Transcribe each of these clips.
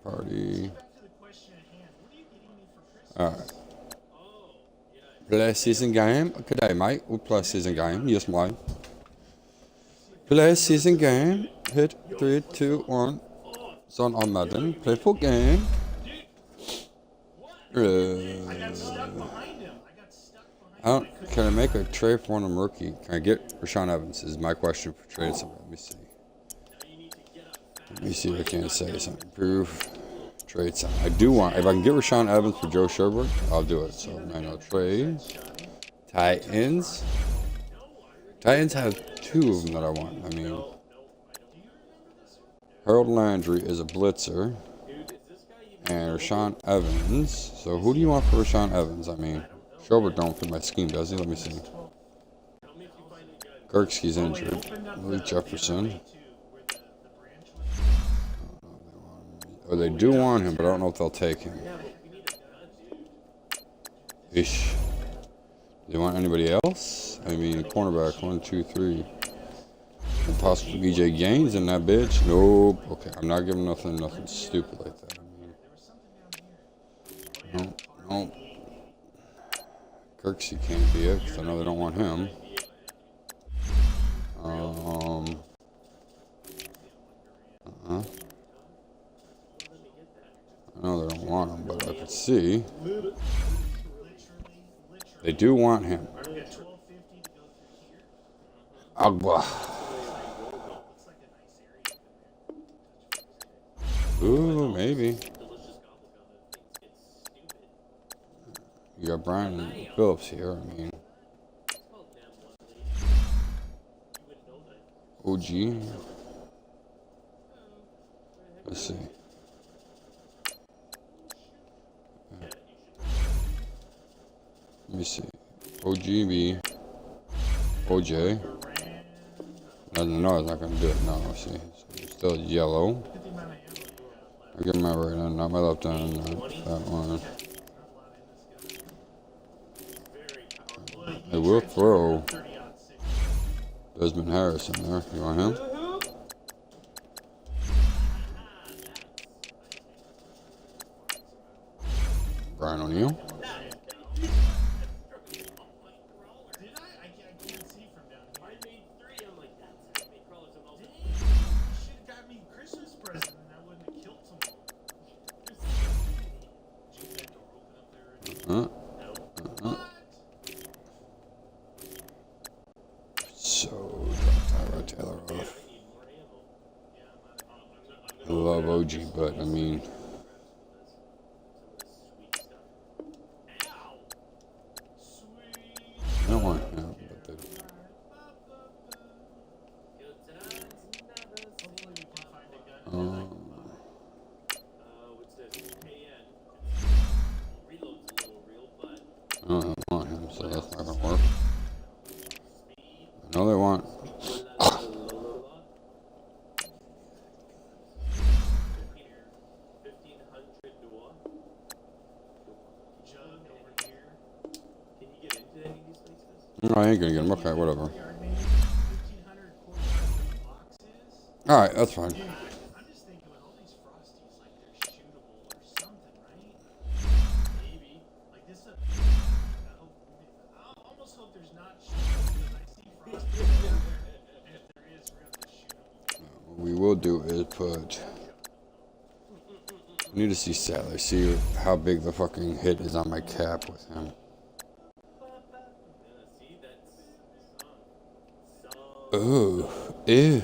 party. Alright. Play season game. Good day, mate. We'll play season game. Yes, mate. Play season game. Hit 3, 2, 1. Son on Madden. Play full game. Can I make a trade for one of them rookie? Can I get Rashaan Evans? Is my question for trade. So let me see. Let me see if I can say something. Proof. Trade something. I do want. If I can get Rashaan Evans for Joe Sherbert, I'll do it. So manual trade. Titans. Titans have 2 of them that I want. I mean, Harold Landry is a blitzer. And Rashaan Evans. So who do you want for Rashaan Evans? I mean, Sherbert don't fit my scheme, does he? Let me see. Kirksey's injured. Willie Jefferson. Oh, they do want him, but I don't know if they'll take him. Ish. Do they want anybody else? I mean, cornerback, 1, 2, 3. And possibly BJ Gaines in that bitch. Nope. Okay, I'm not giving nothing stupid like that. I mean, nope. Kirksey can't be it, because I know they don't want him. I know they don't want him, but I could see. They do want him. Agba. Ooh, maybe. You got Brian Phillips here, I mean. OG. Let's see. Let me see. OGB. OJ. No, it's not going to do it. No, let's see. So still yellow. I get my right hand, not my left hand. That one. They will throw Desmond Harris in there. You want him? Brian O'Neill. So, drop Taylor off. I love OG, but I mean, I don't want him, but they, I don't want him, so that's not gonna work. I know they want. No, I ain't gonna get him. Okay, whatever. Alright, that's fine. What we will do is put. I need to see Sadler, see how big the fucking hit is on my cap with him. Oh, ew.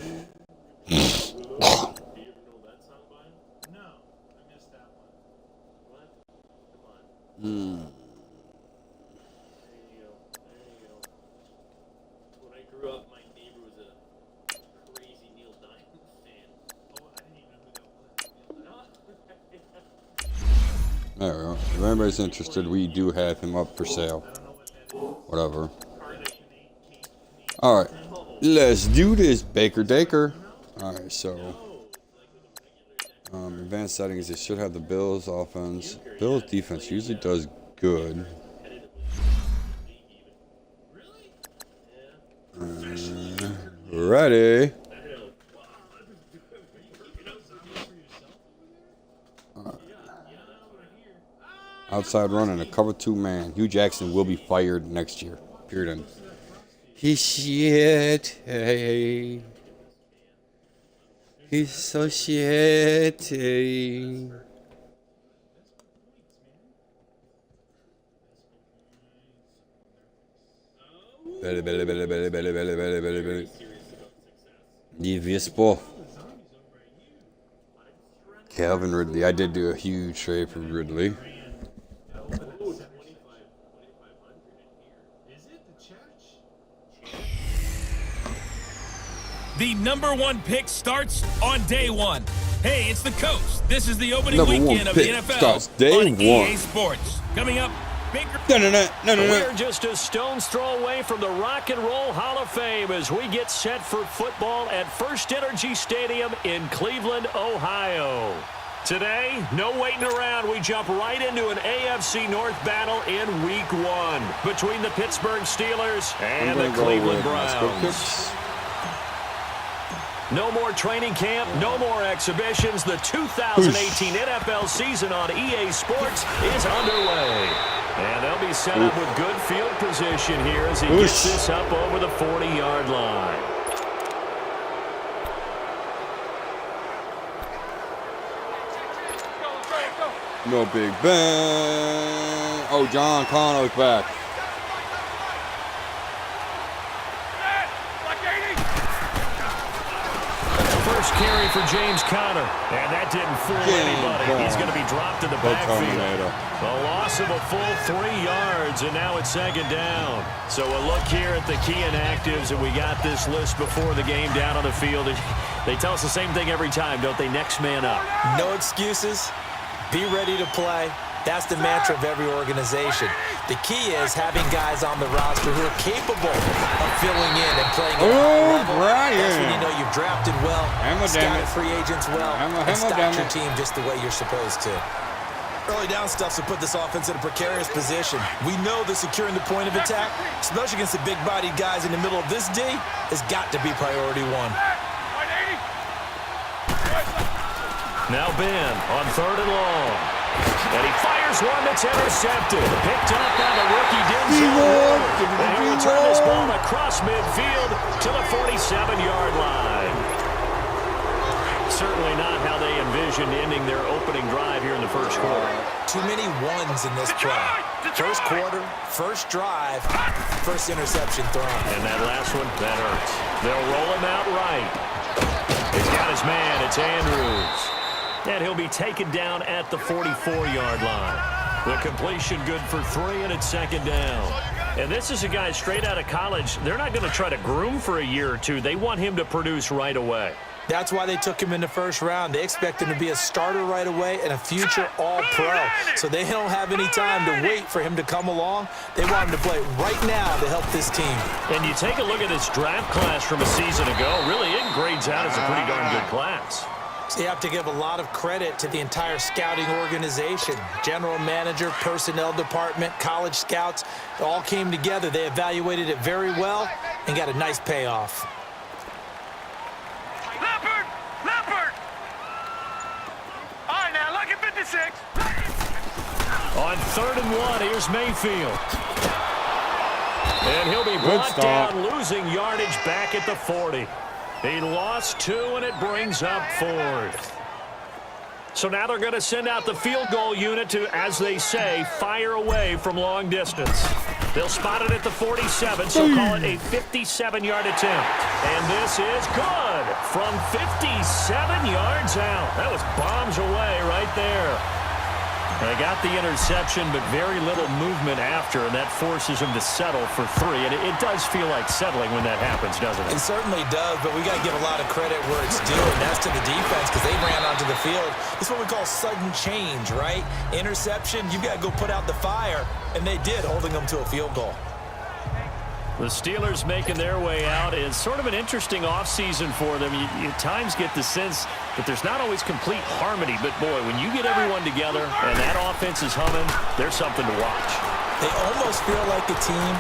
There we go. If anybody's interested, we do have him up for sale. Whatever. Alright. Let's do this, Baker Daker. Alright, so. Advanced settings, they should have the Bills offense. Bills defense usually does good. Ready. Outside run and a cover 2 man. Hugh Jackson will be fired next year. Period. He's shit. Hey. He's so shitty. Belly. Vispo. Calvin Ridley. I did do a huge trade for Ridley. The #1 pick starts on day 1. Hey, it's the Coast. This is the opening weekend of the NFL starts day on 1. EA Sports. Coming up, Baker. No. We're just a stone's throw away from the Rock and Roll Hall of Fame as we get set for football at First Energy Stadium in Cleveland, Ohio. Today, no waiting around. We jump right into an AFC North battle in Week 1 between the Pittsburgh Steelers and the Cleveland Browns. No more training camp, no more exhibitions. The 2018 NFL season on EA Sports is underway. And they'll be set up with good field position here as he gets this up over the 40-yard line. No Big Ben. Oh, John Connor's back. First carry for James Conner, and that didn't fool anybody. He's going to be dropped in the backfield. A loss of a full 3 yards, and now it's second down. So a look here at the key inactives, and we got this list before the game down on the field. They tell us the same thing every time, don't they? Next man up. No excuses. Be ready to play. That's the mantra of every organization. The key is having guys on the roster who are capable of filling in and playing at a high level. That's when you know you've drafted well, scouted free agents well, and stocked your team just the way you're supposed to. Early down stuff to put this offense in a precarious position. We know that securing the point of attack, especially against the big-bodied guys in the middle of this D, has got to be priority 1. Now Ben on 3rd and long. And he fires one that's intercepted. Picked up by the rookie Denzel Ward. And he'll return this ball across midfield to the 47-yard line. Certainly not how they envisioned ending their opening drive here in the first quarter. Too many ones in this play. First quarter, first drive, first interception thrown. And that last one, that hurts. They'll roll him out right. He's got his man. It's Andrews. And he'll be taken down at the 44-yard line. The completion good for 3, and it's second down. And this is a guy straight out of college. They're not going to try to groom for a year or two. They want him to produce right away. That's why they took him in the first round. They expect him to be a starter right away and a future all-pro. So they don't have any time to wait for him to come along. They want him to play right now to help this team. And you take a look at this draft class from a season ago. Really, it grades out as a pretty darn good class. So you have to give a lot of credit to the entire scouting organization. General manager, personnel department, college scouts, it all came together. They evaluated it very well and got a nice payoff. Leopard! All right, now, look at 56. On 3rd and 1, here's Mayfield. And he'll be brought down, losing yardage back at the 40. He lost 2, and it brings up 4th. So now they're going to send out the field goal unit to, as they say, fire away from long distance. They'll spot it at the 47, so call it a 57-yard attempt. And this is good from 57 yards out. That was bombs away right there. They got the interception, but very little movement after, and that forces them to settle for 3. And it does feel like settling when that happens, doesn't it? It certainly does, but we got to give a lot of credit where it's due, and that's to the defense because they ran onto the field. It's what we call sudden change, right? Interception, you got to go put out the fire, and they did, holding them to a field goal. The Steelers making their way out is sort of an interesting offseason for them. You at times get the sense that there's not always complete harmony, but boy, when you get everyone together and that offense is humming, there's something to watch. They almost feel like a team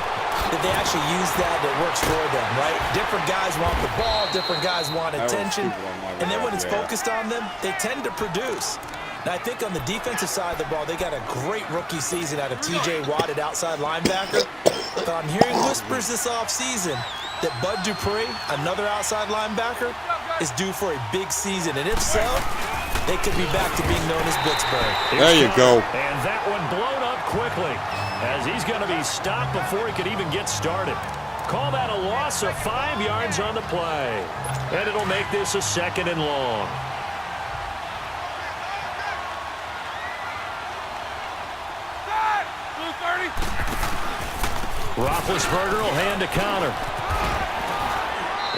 that they actually use that works for them, right? Different guys want the ball, different guys want attention, and then when it's focused on them, they tend to produce. Now, I think on the defensive side of the ball, they got a great rookie season out of T.J. Watt at outside linebacker. But I'm hearing whispers this offseason that Bud Dupree, another outside linebacker, is due for a big season. And if so, they could be back to being known as Blitzburg. There you go. And that one blown up quickly as he's going to be stopped before he could even get started. Call that a loss of 5 yards on the play. And it'll make this a 2nd and long. Roethlisberger will hand a counter.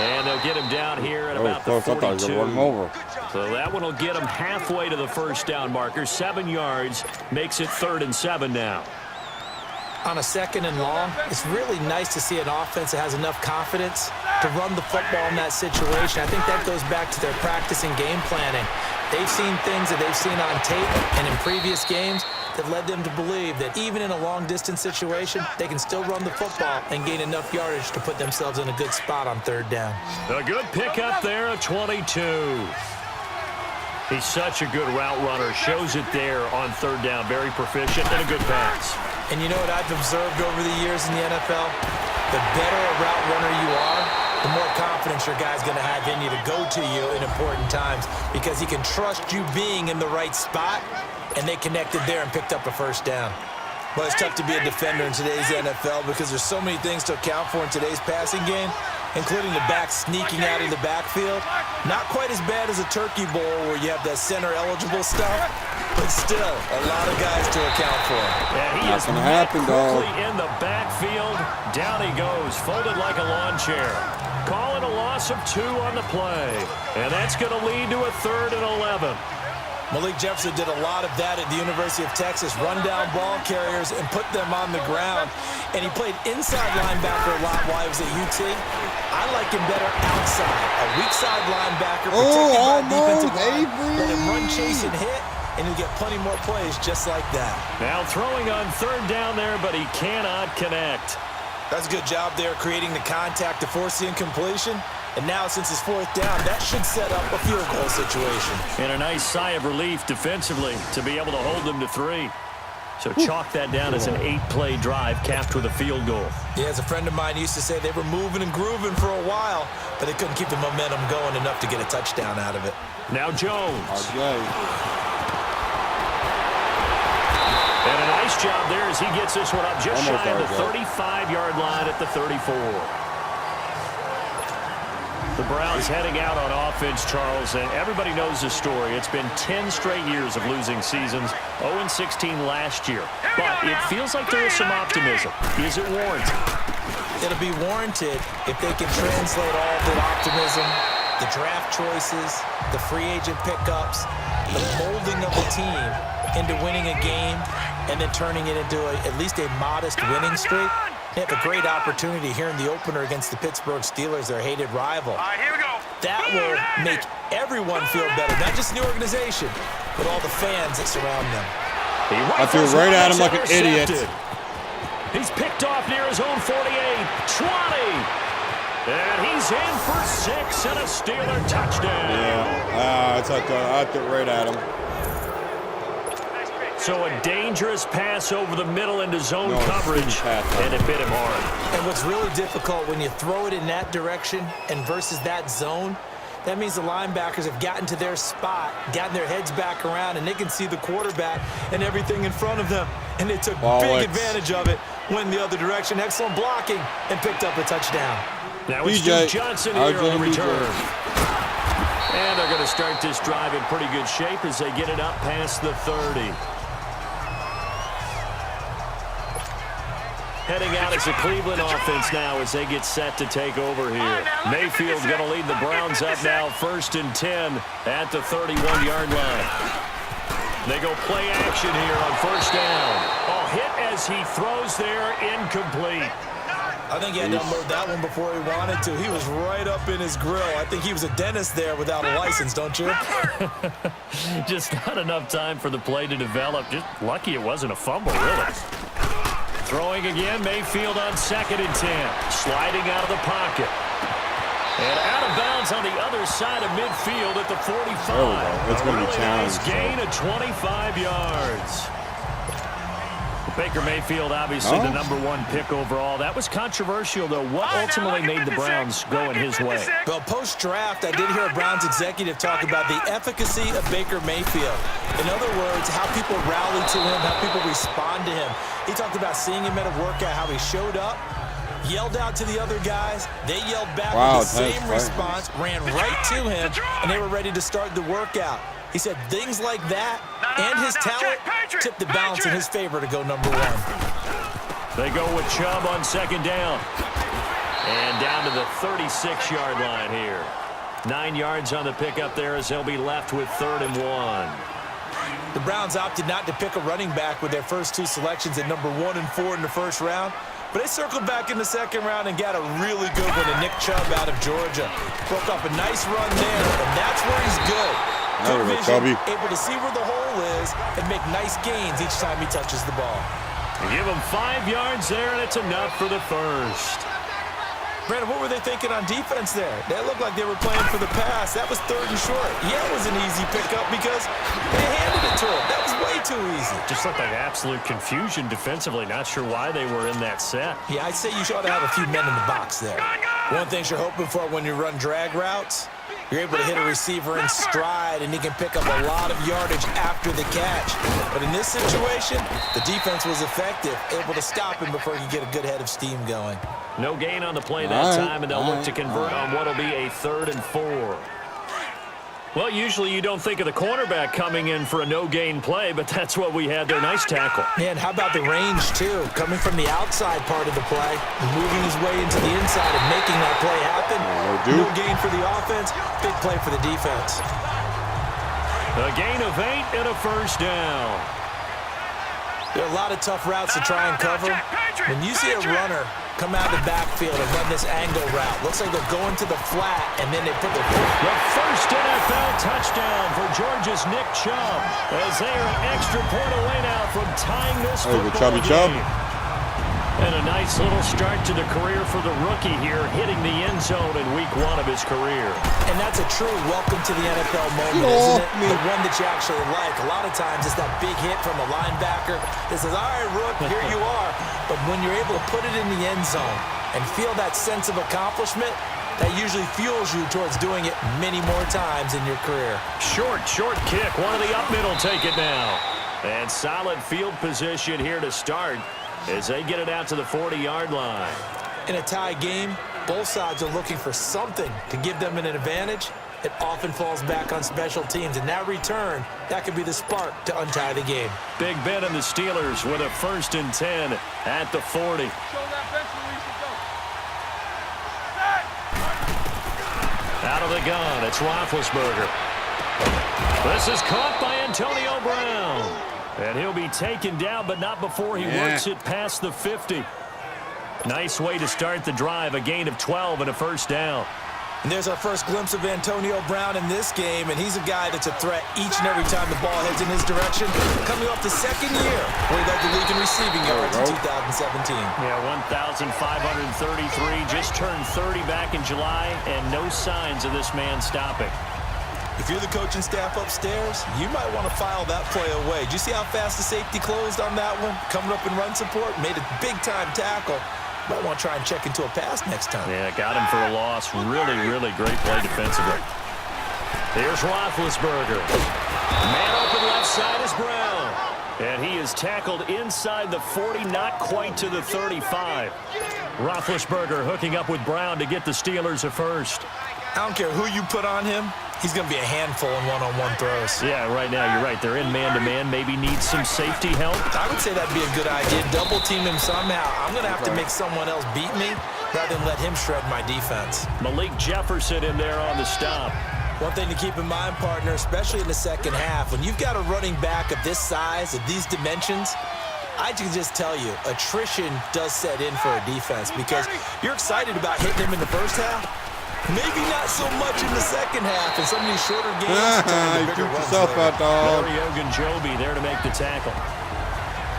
And they'll get him down here at about the 42. I thought I run him over. So that one will get him halfway to the first down marker. 7 yards makes it 3rd and 7 now. On a 2nd and long, it's really nice to see an offense that has enough confidence to run the football in that situation. I think that goes back to their practice and game planning. They've seen things that they've seen on tape and in previous games that led them to believe that even in a long-distance situation, they can still run the football and gain enough yardage to put themselves in a good spot on 3rd down. A good pickup there at 22. He's such a good route runner. Shows it there on 3rd down. Very proficient and a good pass. And you know what I've observed over the years in the NFL? The better a route runner you are, the more confidence your guy's going to have in you to go to you in important times because he can trust you being in the right spot, and they connected there and picked up a 1st down. Well, it's tough to be a defender in today's NFL because there's so many things to account for in today's passing game, including the back sneaking out of the backfield. Not quite as bad as a turkey bowl where you have that center-eligible stuff, but still a lot of guys to account for. Yeah, he is gonna happen, dog. quickly in the backfield. Down he goes, folded like a lawn chair. Call it a loss of 2 on the play, and that's going to lead to a 3rd and 11. Malik Jefferson did a lot of that at the University of Texas, run down ball carriers and put them on the ground. And he played inside linebacker a lot while he was at UT. I like him better outside. A weak side linebacker protected by a defensive line. Let him run, chase, and hit, and he'll get plenty more plays just like that. Now throwing on 3rd down there, but he cannot connect. That's a good job there creating the contact to force the incompletion. And now, since it's 4th down, that should set up a field goal situation. And a nice sigh of relief defensively to be able to hold them to 3. So chalk that down as an 8-play drive capped with a field goal. Yeah, as a friend of mine used to say, they were moving and grooving for a while, but they couldn't keep the momentum going enough to get a touchdown out of it. Now Jones. RJ. And a nice job there as he gets this one up just Almost shy of the RJ. 35-yard line at the 34. The Browns heading out on offense, Charles, and everybody knows the story. It's been 10 straight years of losing seasons, 0-16 last year. But it feels like there is some optimism. Is it warranted? It'll be warranted if they can translate all the optimism, the draft choices, the free agent pickups, the molding of the team into winning a game and then turning it into at least a modest winning streak. They have a great opportunity here in the opener against the Pittsburgh Steelers, their hated rival. All right, here we go. That will make everyone feel better, not just the organization, but all the fans that surround them. I threw right at him like an idiot. He's picked off near his own 48, 20. And he's in for 6 and a Steeler touchdown. Yeah, I threw right at him. So a dangerous pass over the middle into zone coverage, and it bit him hard. And what's really difficult when you throw it in that direction and versus that zone, that means the linebackers have gotten to their spot, gotten their heads back around, and they can see the quarterback and everything in front of them. And they took big advantage of it, went the other direction, excellent blocking, and picked up a touchdown. Now it's Duke Johnson here on the return. And they're going to start this drive in pretty good shape as they get it up past the 30. Heading out as a Cleveland offense now as they get set to take over here. Mayfield's going to lead the Browns up now 1st and 10 at the 31-yard line. They go play action here on 1st down. A hit as he throws there, incomplete. I think he had to unload that one before he wanted to. He was right up in his grill. I think he was a dentist there without a license, don't you? Just not enough time for the play to develop. Just lucky it wasn't a fumble, really. Throwing again, Mayfield on 2nd and 10. Sliding out of the pocket. And out of bounds on the other side of midfield at the 45. There we go. It's going to be Really challenged. nice gain of 25 yards. Baker Mayfield, obviously the #1 pick overall. That was controversial, though. What ultimately made the Browns go in his way? Well, post-draft, I did hear a Browns executive talk about the efficacy of Baker Mayfield. In other words, how people rally to him, how people respond to him. He talked about seeing him at a workout, how he showed up, yelled out to the other guys. They yelled back with the same response, ran right to him, and they were ready to start the workout. He said things like that and his talent tipped the balance in his favor to go #1. They go with Chubb on 2nd down. And down to the 36-yard line here. 9 yards on the pickup there as they'll be left with 3rd and 1. The Browns opted not to pick a running back with their first 2 selections at #1 and 4 in the first round. But they circled back in the 2nd round and got a really good one to Nick Chubb out of Georgia. Broke up a nice run there, and that's where he's good. Good vision, able to see where the hole is and make nice gains each time he touches the ball. Give him 5 yards there, and it's enough for the first. Brandon, what were they thinking on defense there? They looked like they were playing for the pass. That was 3rd and short. Yeah, it was an easy pickup because they handed it to him. That was way too easy. Just looked like absolute confusion defensively. Not sure why they were in that set. Yeah, I'd say you ought to have a few men in the box there. One thing you're hoping for when you run drag routes, you're able to hit a receiver in stride, and he can pick up a lot of yardage after the catch. But in this situation, the defense was effective, able to stop him before he could get a good head of steam going. No gain on the play that time, and they'll look to convert on what will be a 3rd and 4. Well, usually you don't think of the cornerback coming in for a no-gain play, but that's what we had there. Nice tackle. Man, how about the range, too? Coming from the outside part of the play, moving his way into the inside and making that play happen. No gain for the offense, big play for the defense. A gain of 8 and a 1st down. There are a lot of tough routes to try and cover. When you see a runner come out of the backfield and run this angle route, looks like they're going to the flat, and then they put their foot. The first NFL touchdown for Georgia's Nick Chubb, as they are an extra point away now from tying this football game. And a nice little start to the career for the rookie here, hitting the end zone in week 1 of his career. And that's a true welcome to the NFL moment, isn't it? The one that you actually like. A lot of times it's that big hit from a linebacker that says, all right, Rook, here you are. But when you're able to put it in the end zone and feel that sense of accomplishment, that usually fuels you towards doing it many more times in your career. Short kick. One of the up middle take it now. And solid field position here to start as they get it out to the 40-yard line. In a tie game, both sides are looking for something to give them an advantage. It often falls back on special teams, and that return, that could be the spark to untie the game. Big Ben and the Steelers with a 1st and 10 at the 40. Out of the gun, it's Roethlisberger. This is caught by Antonio Brown. And he'll be taken down, but not before he works it past the 50. Nice way to start the drive, a gain of 12 and a 1st down. And there's our first glimpse of Antonio Brown in this game, and he's a guy that's a threat each and every time the ball heads in his direction. Coming off the 2nd year where he led the league in receiving yards in 2017. Yeah, 1,533, just turned 30 back in July, and no signs of this man stopping. If you're the coaching staff upstairs, you might want to file that play away. Do you see how fast the safety closed on that one? Coming up in run support, made a big-time tackle. Might want to try and check into a pass next time. Yeah, got him for a loss. Really, really great play defensively. Here's Roethlisberger. Man open left side is Brown. And he is tackled inside the 40, not quite to the 35. Roethlisberger hooking up with Brown to get the Steelers a 1st. I don't care who you put on him. He's going to be a handful in one-on-one throws. Yeah, right now, you're right. They're in man-to-man. Maybe need some safety help. I would say that'd be a good idea. Double team him somehow. I'm going to have to make someone else beat me rather than let him shred my defense. Malik Jefferson in there on the stop. One thing to keep in mind, partner, especially in the 2nd half, when you've got a running back of this size, of these dimensions, I can just tell you, attrition does set in for a defense because you're excited about hitting him in the 1st half. Maybe not so much in the 2nd half, and some of these shorter games. You took yourself out, dog. Larry Ogunjobi there to make the tackle.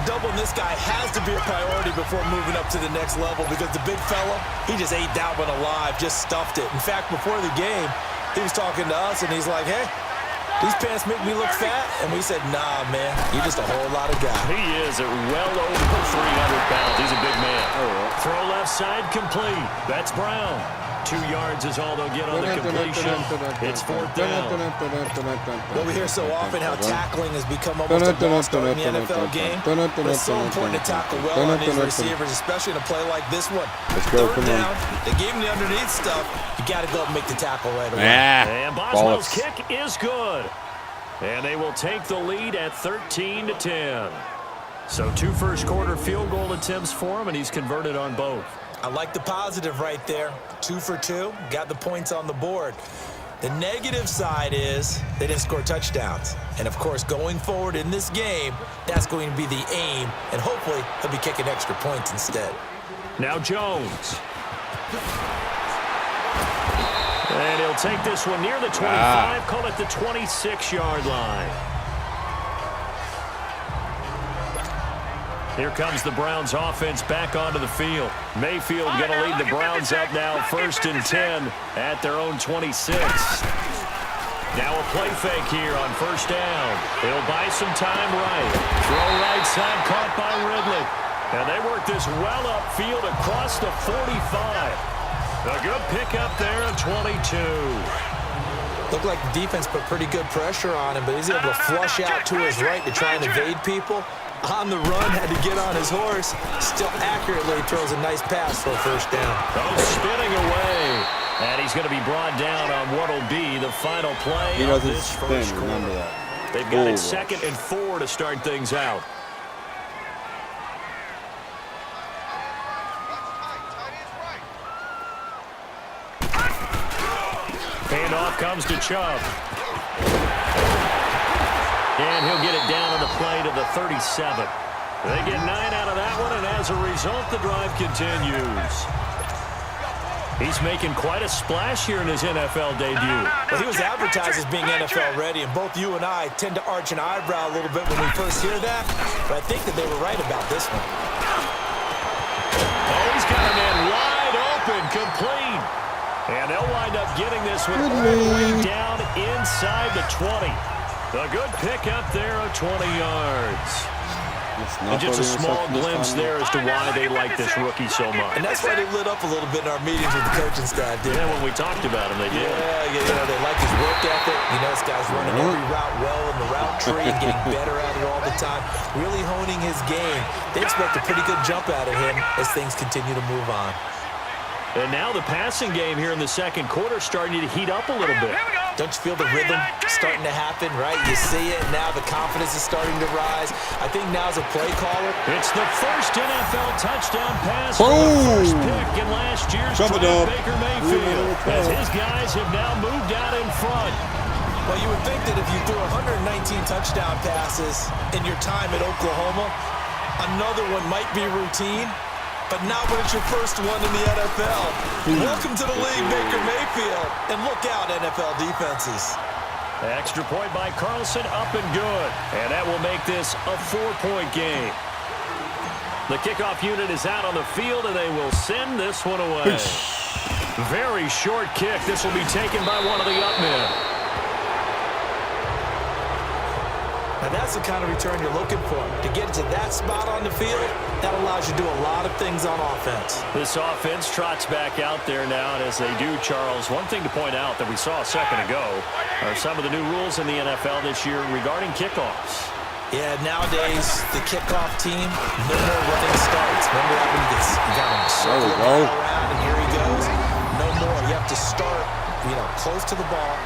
doubling this guy has to be a priority before moving up to the next level because the big fella, he just ate that one alive, just stuffed it. In fact, before the game, he was talking to us, and he's like, hey, these pants make me look fat? And we said, nah, man, you're just a whole lot of guy. He is at well over 300 pounds. He's a big man. Throw left side complete. That's Brown. 2 yards is all they'll get on the completion. It's 4th down. Well, we hear so often how tackling has become almost a monster in the NFL game. But it's so important to tackle well on these receivers, especially in a play like this one. Let's go, 3rd come down, on. they gave him the underneath stuff. You got to go up and make the tackle right away. And Boswell's Bollocks. kick is good. And they will take the lead at 13-10. So 2 first-quarter field goal attempts for him, and he's converted on both. I like the positive right there. 2 for 2, got the points on the board. The negative side is they didn't score touchdowns. And, of course, going forward in this game, that's going to be the aim, and hopefully he'll be kicking extra points instead. Now Jones. And he'll take this one near the 25, call it the 26-yard line. Here comes the Browns offense back onto the field. Mayfield going to lead the Browns up now 1st and 10 at their own 26. Now a play fake here on 1st down. He'll buy some time right. Throw right side caught by Ridley. And they work this well upfield across the 45. A good pickup there at 22. Looked like the defense put pretty good pressure on him, but he's able to flush out to his right to try and evade people. On the run, had to get on his horse. Still accurately throws a nice pass for a 1st down. Oh, spinning away. And he's going to be brought down on what will be the final play He of doesn't this spin, first remember quarter. that. They've got it Bull 2nd and 4 to start things out. Handoff comes to Chubb. And he'll get it down on the play to the 37. They get 9 out of that one, and as a result, the drive continues. He's making quite a splash here in his NFL debut. Well, he was advertised as being NFL ready, and both you and I tend to arch an eyebrow a little bit when we first hear that, but I think that they were right about this one. Oh, he's got a man wide open, complete. And they'll wind up getting this one all the way down inside the 20. A good pickup there of 20 yards. And just a small glimpse there as to why they like this rookie so much. And that's why they lit up a little bit in our meetings with the coaching staff, didn't Yeah, when we talked about him, they did. Yeah, they like his work ethic. You know, this guy's running every route well in the route tree and getting better at it all the time. Really honing his game. They expect a pretty good jump out of him as things continue to move on. And now the passing game here in the 2nd quarter starting to heat up a little bit. Don't you feel the rhythm starting to happen, right? You see it, now the confidence is starting to rise. I think now's a play caller. It's the first NFL touchdown pass for the first pick in last year's draft, Baker Mayfield, as his guys have now moved out in front. Well, you would think that if you threw 119 touchdown passes in your time at Oklahoma, another one might be routine. But not when it's your first one in the NFL. Welcome to the league, Baker Mayfield. And look out, NFL defenses. Extra point by Carlson, up and good. And that will make this a 4-point game. The kickoff unit is out on the field, and they will send this one away. Very short kick. This will be taken by one of the up men. Now that's the kind of return you're looking for. To get to that spot on the field, that allows you to do a lot of things on offense. This offense trots back out there now, and as they do, Charles, one thing to point out that we saw a second ago are some of the new rules in the NFL this year regarding kickoffs. Yeah, nowadays, the kickoff team, no more running starts. Remember that when you got him circling around, and here he goes? No more. You have to start, close to the ball.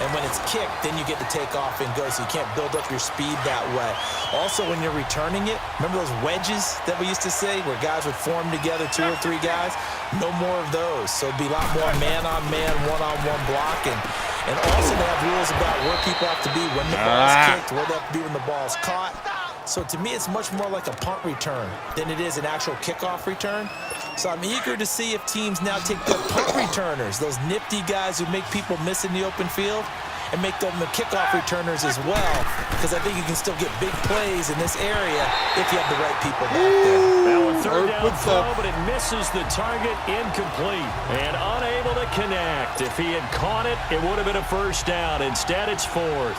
And when it's kicked, then you get to take off and go, so you can't build up your speed that way. Also, when you're returning it, remember those wedges that we used to say where guys would form together, 2 or 3 guys? No more of those. So it'd be a lot more man-on-man, one-on-one blocking. And also they have rules about where people have to be when the ball's kicked, where they have to be when the ball's caught. So to me, it's much more like a punt return than it is an actual kickoff return. So I'm eager to see if teams now take their punt returners, those nifty guys who make people miss in the open field, and make them the kickoff returners as well, because I think you can still get big plays in this area if you have the right people back there. Now a third down throw, but it misses the target, incomplete, and unable to connect. If he had caught it, it would have been a first down. Instead, it's fourth.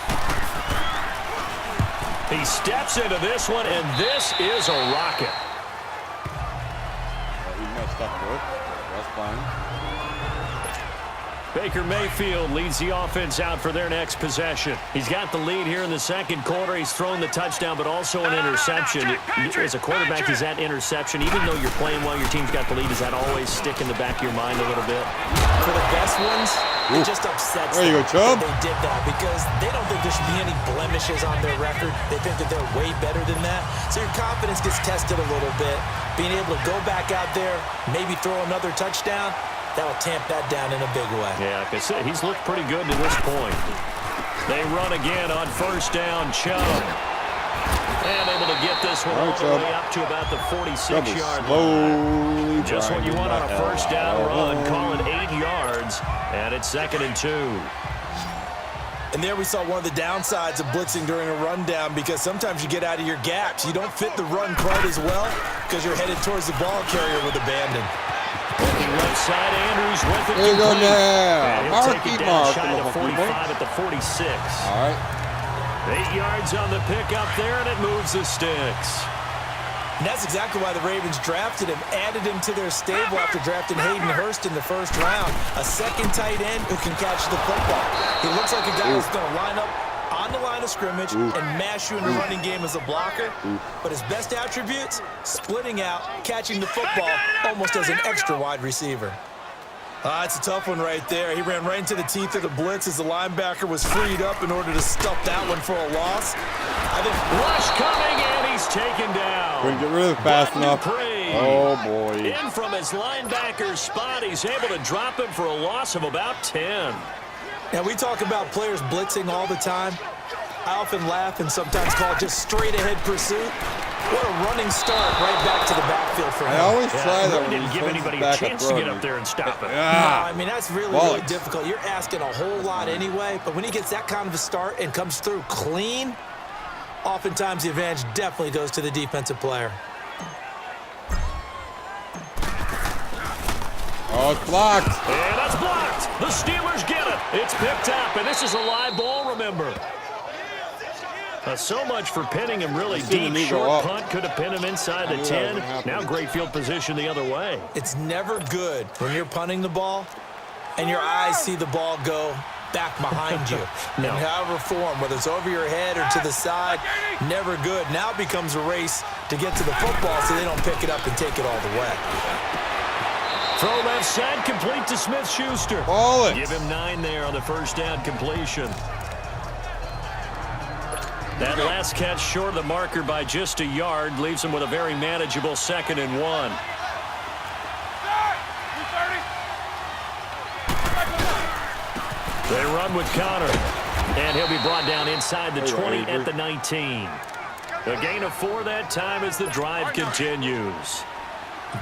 He steps into this one, and this is a rocket. He messed up with. That's fine. Baker Mayfield leads the offense out for their next possession. He's got the lead here in the second quarter. He's thrown the touchdown, but also an interception. As a quarterback, is that interception, even though you're playing well, your team's got the lead, does that always stick in the back of your mind a little bit? For the best ones, it just upsets There you them go, Chubb. that they did that because they don't think there should be any blemishes on their record. They think that they're way better than that. So your confidence gets tested a little bit. Being able to go back out there, maybe throw another touchdown, that will tamp that down in a big way. Yeah, like I said, he's looked pretty good to this point. They run again on first down, Chubb. And able to get this one all the way up to about the 46-yard line. Just what you want on a first down run. Call it 8 yards, and it's 2nd and 2. And there we saw one of the downsides of blitzing during a rundown, because sometimes you get out of your gaps. You don't fit the run quite as well because you're headed towards the ball carrier with abandon. Looking left side, Andrews with it. There you go complete. now. And he'll take Marky it down Mark. shy of 45 at the 46. All right. 8 yards on the pickup there, and it moves the sticks. And that's exactly why the Ravens drafted him, added him to their stable after drafting Hayden Hurst in the first round. A second tight end who can catch the football. He looks like a guy who's going to line up on the line of scrimmage and mash you in the running game as a blocker. But his best attributes, splitting out, catching the football almost as an extra wide receiver. It's a tough one right there. He ran right into the teeth of the blitz as the linebacker was freed up in order to stuff that one for a loss. I think Rush coming, and he's taken down. Couldn't get rid of it fast enough. Dupree. Oh, boy. In from his linebacker spot, he's able to drop him for a loss of about 10. Now, we talk about players blitzing all the time. I often laugh and sometimes call it just straight-ahead pursuit. What a running start right back to the backfield for him. I always try that Really when didn't he give turns anybody a back chance up to get running. up there and stop it. No, I mean, that's really, really Bollocks. difficult. You're asking a whole lot anyway, but when he gets that kind of a start and comes through clean, oftentimes the advantage definitely goes to the defensive player. Oh, it's blocked. And that's blocked. The Steelers get it. It's picked up, and this is a live ball, remember. So much for pinning him really deep. Short punt could have pinned him inside the 10. Now great field position the other way. It's never good when you're punting the ball and your eyes see the ball go back behind you. No. In however form, whether it's over your head or to the side, never good. Now it becomes a race to get to the football so they don't pick it up and take it all the way. Throw left side, complete to Smith-Schuster. Ball it. Give him 9 there on the first down completion. That last catch short of the marker by just a yard leaves him with a very manageable 2nd and 1. They run with Connor, and he'll be brought down inside the 20 at the 19. A gain of 4 that time as the drive continues.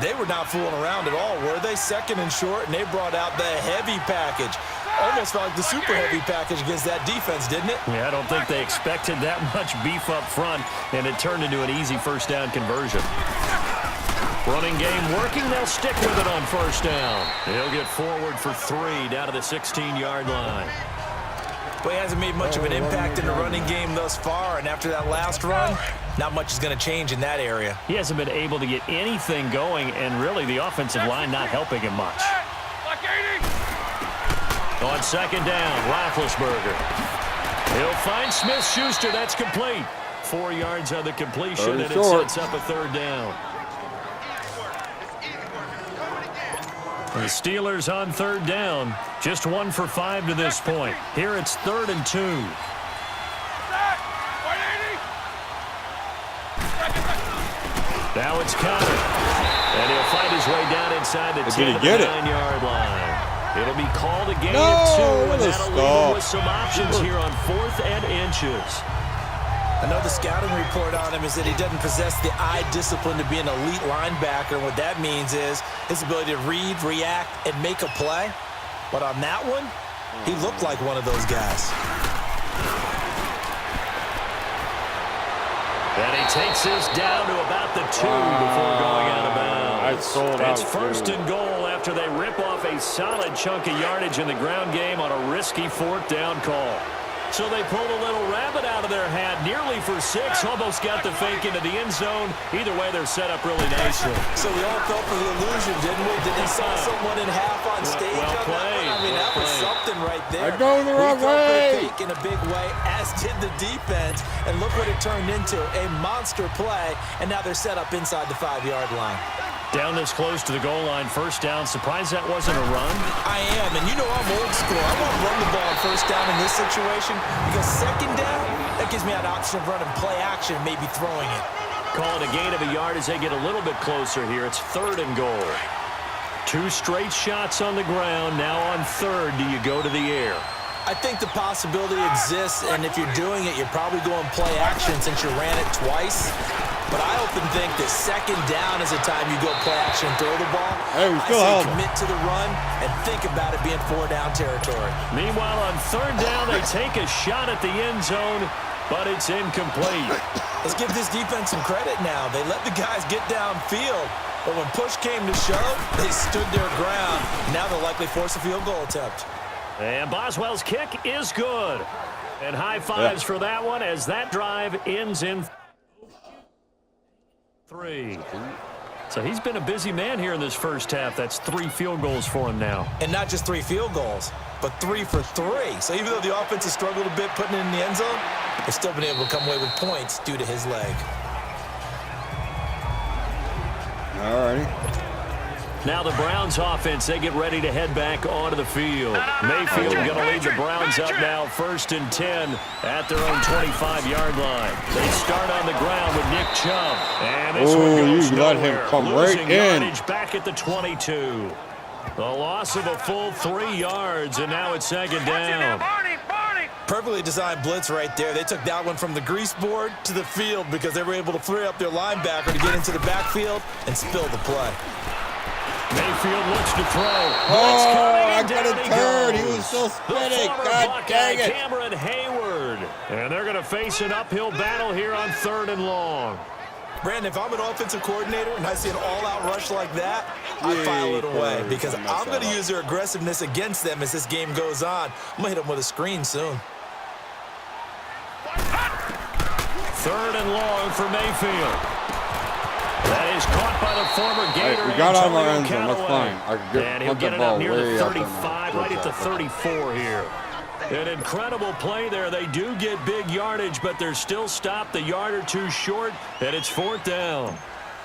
They were not fooling around at all, were they? 2nd and short, and they brought out the heavy package. Almost felt like the super heavy package against that defense, didn't it? Yeah, I don't think they expected that much beef up front, and it turned into an easy first down conversion. Running game working. They'll stick with it on first down. He'll get forward for 3 down to the 16-yard line. Well, he hasn't made much of an impact in the running game thus far, and after that last run, not much is going to change in that area. He hasn't been able to get anything going, and really the offensive line not helping him much. On 2nd down, Roethlisberger. He'll find Smith-Schuster. That's complete. 4 yards on the completion, and it sets up a 3rd down. The Steelers on 3rd down. Just 1 for 5 to this point. Here it's 3rd and 2. Now it's Connor. And he'll find his way down inside the 10 to the 9-yard line. It'll be called a gain of 2, and that'll leave him with some options here on 4th and inches. I know the scouting report on him is that he doesn't possess the eye discipline to be an elite linebacker. What that means is his ability to read, react, and make a play. But on that one, he looked like one of those guys. takes this down to about the 2 before going out of bounds. That's sold out. It's first and goal after they rip off a solid chunk of yardage in the ground game on a risky 4th down call. So they pulled a little rabbit out of their hat, nearly for 6, almost got the fake into the end zone. Either way, they're set up really nicely. So we all fell for the illusion, didn't we? Did they saw someone in half on stage? Well played. I mean, that was something right there. They're going the wrong We fell for way. the fake in a big way, as did the defense. And look what it turned into, a monster play. And now they're set up inside the 5-yard line. Down this close to the goal line, first down. Surprised that wasn't a run? I am, and you know I'm old school. I want to run the ball on first down in this situation because second down, that gives me an option of running play action, maybe throwing it. Call it a gain of a yard as they get a little bit closer here. It's 3rd and goal. 2 straight shots on the ground. Now on 3rd, do you go to the air? I think the possibility exists, and if you're doing it, you're probably going play action since you ran it twice. But I often think that second down is the time you go play action and throw the ball. Hey, we still I held say him. commit to the run and think about it being 4-down territory. Meanwhile, on 3rd down, they take a shot at the end zone, but it's incomplete. Let's give this defense some credit now. They let the guys get downfield, but when push came to shove, they stood their ground. Now they'll likely force a field goal attempt. And Boswell's kick is good. And high fives for that one as that drive ends in 3. So he's been a busy man here in this first half. That's 3 field goals for him now. And not just 3 field goals, but 3 for 3. So even though the offense has struggled a bit putting it in the end zone, they've still been able to come away with points due to his leg. Alrighty. Now the Browns offense, they get ready to head back onto the field. Mayfield going to lead the Browns up now, 1st and 10 at their own 25-yard line. They start on the ground with Nick Chubb. And this one goes you let him nowhere. come right Losing in. yardage back at the 22. The loss of a full 3 yards, and now it's 2nd down. Barney, Barney. Perfectly designed blitz right there. They took that one from the grease board to the field because they were able to free up their linebacker to get into the backfield and spill the play. Mayfield looks to throw. I got a turn. He was still The spinning. former God Buckeye, dang it. Cameron Hayward. And they're going to face an uphill battle here on 3rd and long. Brandon, if I'm an offensive coordinator and I see an all-out rush like that, I file it away because I'm going to use their aggressiveness against them as this game goes on. I'm going to hit them with a screen soon. 3rd and long for Mayfield. That is caught by the former Gator. Hey, we got out of our Antonio end zone. That's Callaway. fine. I can And he'll put get the it ball up near the way up in 35, there. right at the 34 here. An incredible play there. They do get big yardage, but they're still stopped a yard or 2 short, and it's 4th down.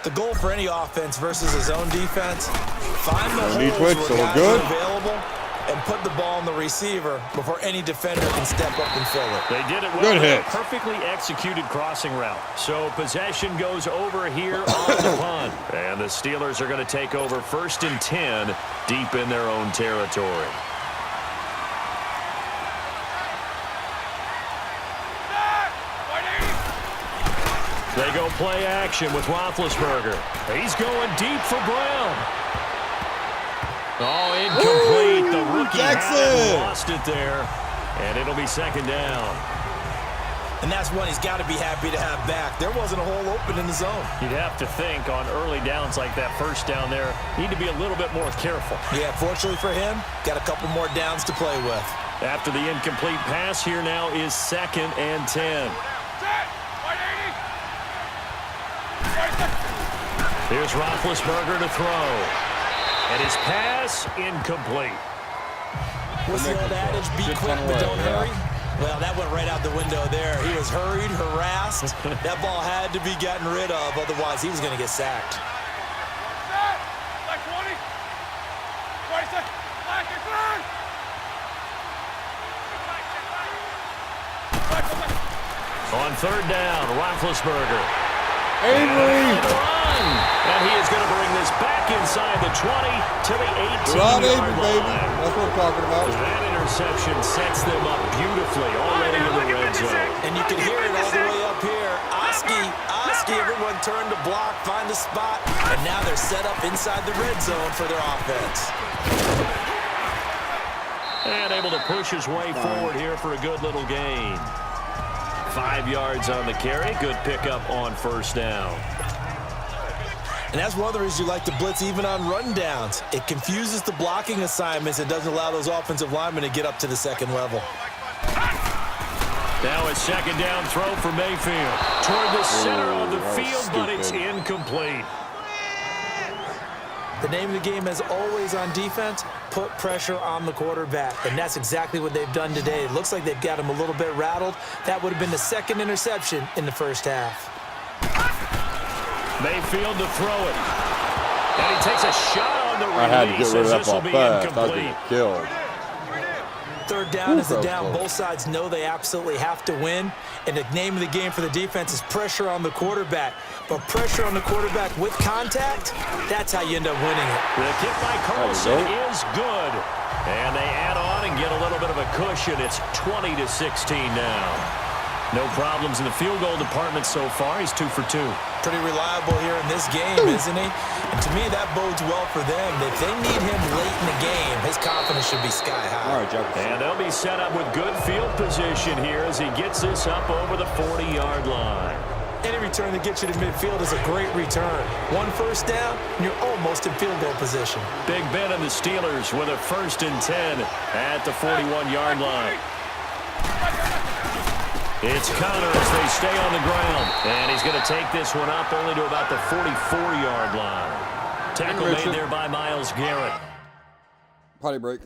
The goal for any offense versus his own defense, find the Knee holes twitch, where so guys good. are available and put the ball on the receiver before any defender can step up and fill it. They did it well. Good with hit. a perfectly executed crossing route. So possession goes over here on the punt. And the Steelers are going to take over 1st and 10 deep in their own territory. They go play action with Roethlisberger. He's going deep for Brown. Oh, incomplete. The rookie had it, lost it there. And it'll be 2nd down. And that's one he's got to be happy to have back. There wasn't a hole open in the zone. You'd have to think on early downs like that first down there, need to be a little bit more careful. Yeah, fortunately for him, got a couple more downs to play with. After the incomplete pass, here now is 2nd and 10. Here's Roethlisberger to throw. And his pass incomplete. What's the old adage? Be quick, but don't hurry. Well, that went right out the window there. He was hurried, harassed. That ball had to be gotten rid of, otherwise he was going to get sacked. Like 20. 20 seconds. On 3rd down, Roethlisberger. Avery. And he is going to bring this back inside the 20 to the 18-yard Rob Avery, baby. line. That's what I'm talking about. That interception sets them up beautifully already in the red zone. And you can hear it all the way up here. Oski, everyone turned to block, find the spot, and now they're set up inside the red zone for their offense. And able to push his way forward here for a good little gain. 5 yards on the carry. Good pickup on first down. And that's one of the reasons you like to blitz even on run downs. It confuses the blocking assignments and doesn't allow those offensive linemen to get up to the second level. Now a second down throw for Mayfield. Toward the center of the field, but it's incomplete. The name of the game, as always on defense, put pressure on the quarterback. And that's exactly what they've done today. It looks like they've got him a little bit rattled. That would have been the second interception in the first half. Mayfield to throw it. And he takes a shot on the release. I had to get rid of that This will ball be fast. I was incomplete. getting killed. Third down is a Ooh, down. close. Both sides know they absolutely have to win. And the name of the game for the defense is pressure on the quarterback. But pressure on the quarterback with contact, that's how you end up winning it. The kick by Carlson is good. And they add on and get a little bit of a cushion. It's 20-16 now. No problems in the field goal department so far. He's 2 for 2. Pretty reliable here in this game, isn't he? And to me, that bodes well for them. If they need him late in the game, his confidence should be sky high. All right, Jefferson. And they'll be set up with good field position here as he gets this up over the 40-yard line. Any return that gets you to midfield is a great return. One first down, and you're almost in field goal position. Big Ben and the Steelers with a 1st and 10 at the 41-yard line. It's Connor as they stay on the ground. And he's going to take this one up only to about the 44-yard line. Tackle made there by Myles Garrett. Potty break.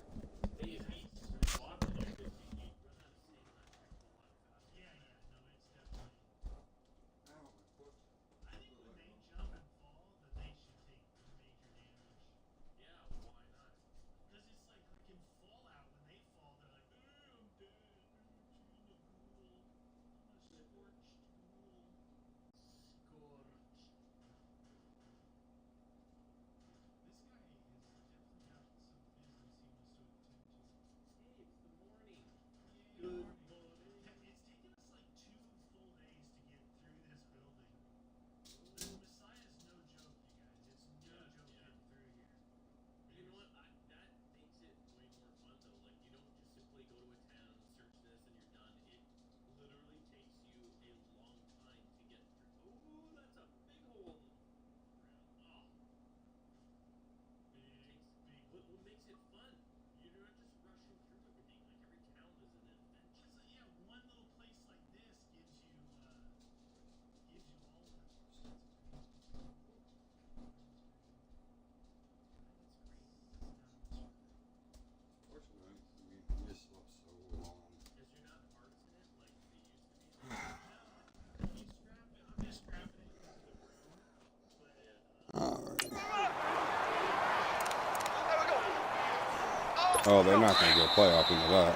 Oh, they're not going to get a playoff into that.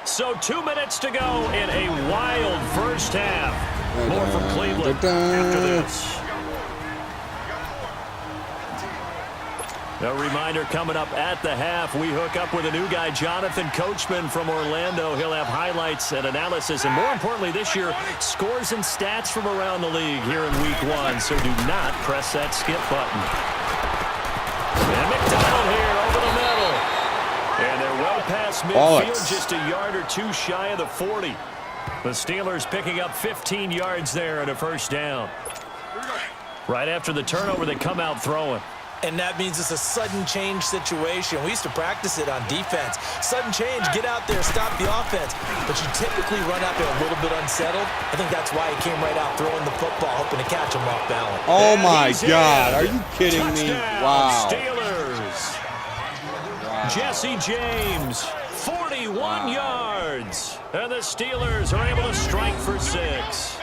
So 2 minutes to go in a wild first half. More from Cleveland after this. A reminder coming up at the half. We hook up with a new guy, Jonathan Coachman from Orlando. He'll have highlights and analysis, and more importantly this year, scores and stats from around the league here in week 1. So do not press that skip button. And McDonald here over the middle. And they're well past midfield, just a yard or two shy of the 40. The Steelers picking up 15 yards there and a first down. Right after the turnover, they come out throwing. And that means it's a sudden change situation. We used to practice it on defense. Sudden change, get out there, stop the offense. But you typically run out there a little bit unsettled. I think that's why he came right out throwing the football, hoping to catch him off balance. Oh, my God. Are you kidding me? Touchdown, Wow. Steelers. Jesse James, 41 yards. And the Steelers are able to strike for 6.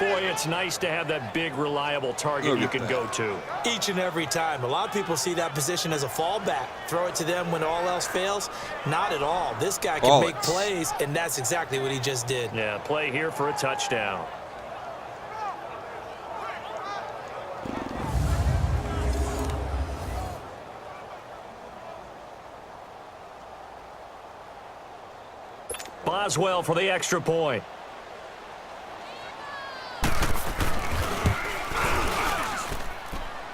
Boy, it's nice to have that big, reliable target you can go to. Each and every time. A lot of people see that position as a fallback. Throw it to them when all else fails. Not at all. This guy can make plays, and that's exactly what he just did. Yeah, play here for a touchdown. Boswell for the extra point.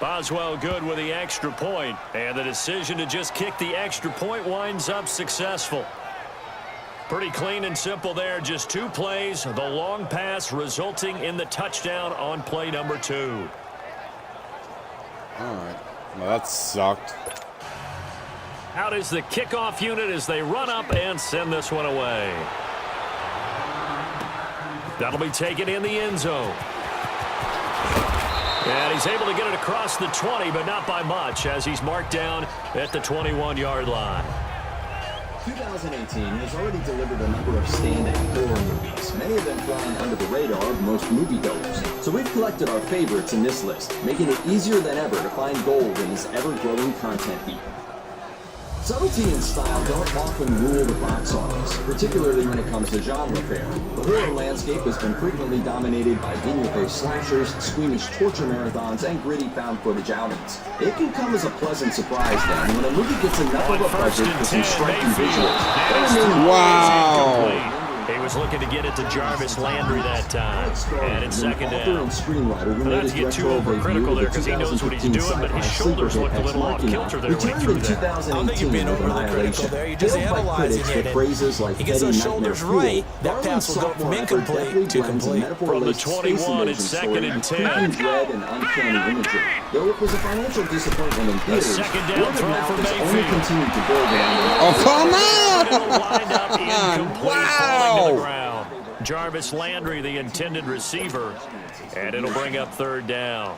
Boswell good with the extra point, and the decision to just kick the extra point winds up successful. Pretty clean and simple there. Just 2 plays. The long pass resulting in the touchdown on play number 2. All right. Well, that sucked. Out is the kickoff unit as they run up and send this one away. That'll be taken in the end zone. And he's able to get it across the 20, but not by much, as he's marked down at the 21-yard line. 2018 has already delivered a number of standout horror movies, many of them flying under the radar of most moviegoers. So we've collected our favorites in this list, making it easier than ever to find gold in this ever-growing content heap. Subtlety and style don't often rule the box office, particularly when it comes to genre fare. The horror landscape has been frequently dominated by in-your-face slashers, squeamish torture marathons, and gritty found footage outings. It can come as a pleasant surprise then when a movie gets enough of a budget for some striking visuals. Wow. He was looking to get it to Jarvis Landry that time. And it's second down. Not to get too overcritical there because he knows what he's doing, but his shoulders looked a little off kilter there when he threw that. I don't think you're being overly critical there. You're just analyzing it. He gets those shoulders right. That pass will go from incomplete to complete. From the 21, it's second and 10. Dread and uncanny imagery. Though it was a financial disappointment in theaters, second down throw for only Mayfield. continued to build around Oh, come It'll on. wind up incomplete, Wow. falling to the ground. Jarvis Landry, the intended receiver, and it'll bring up third down.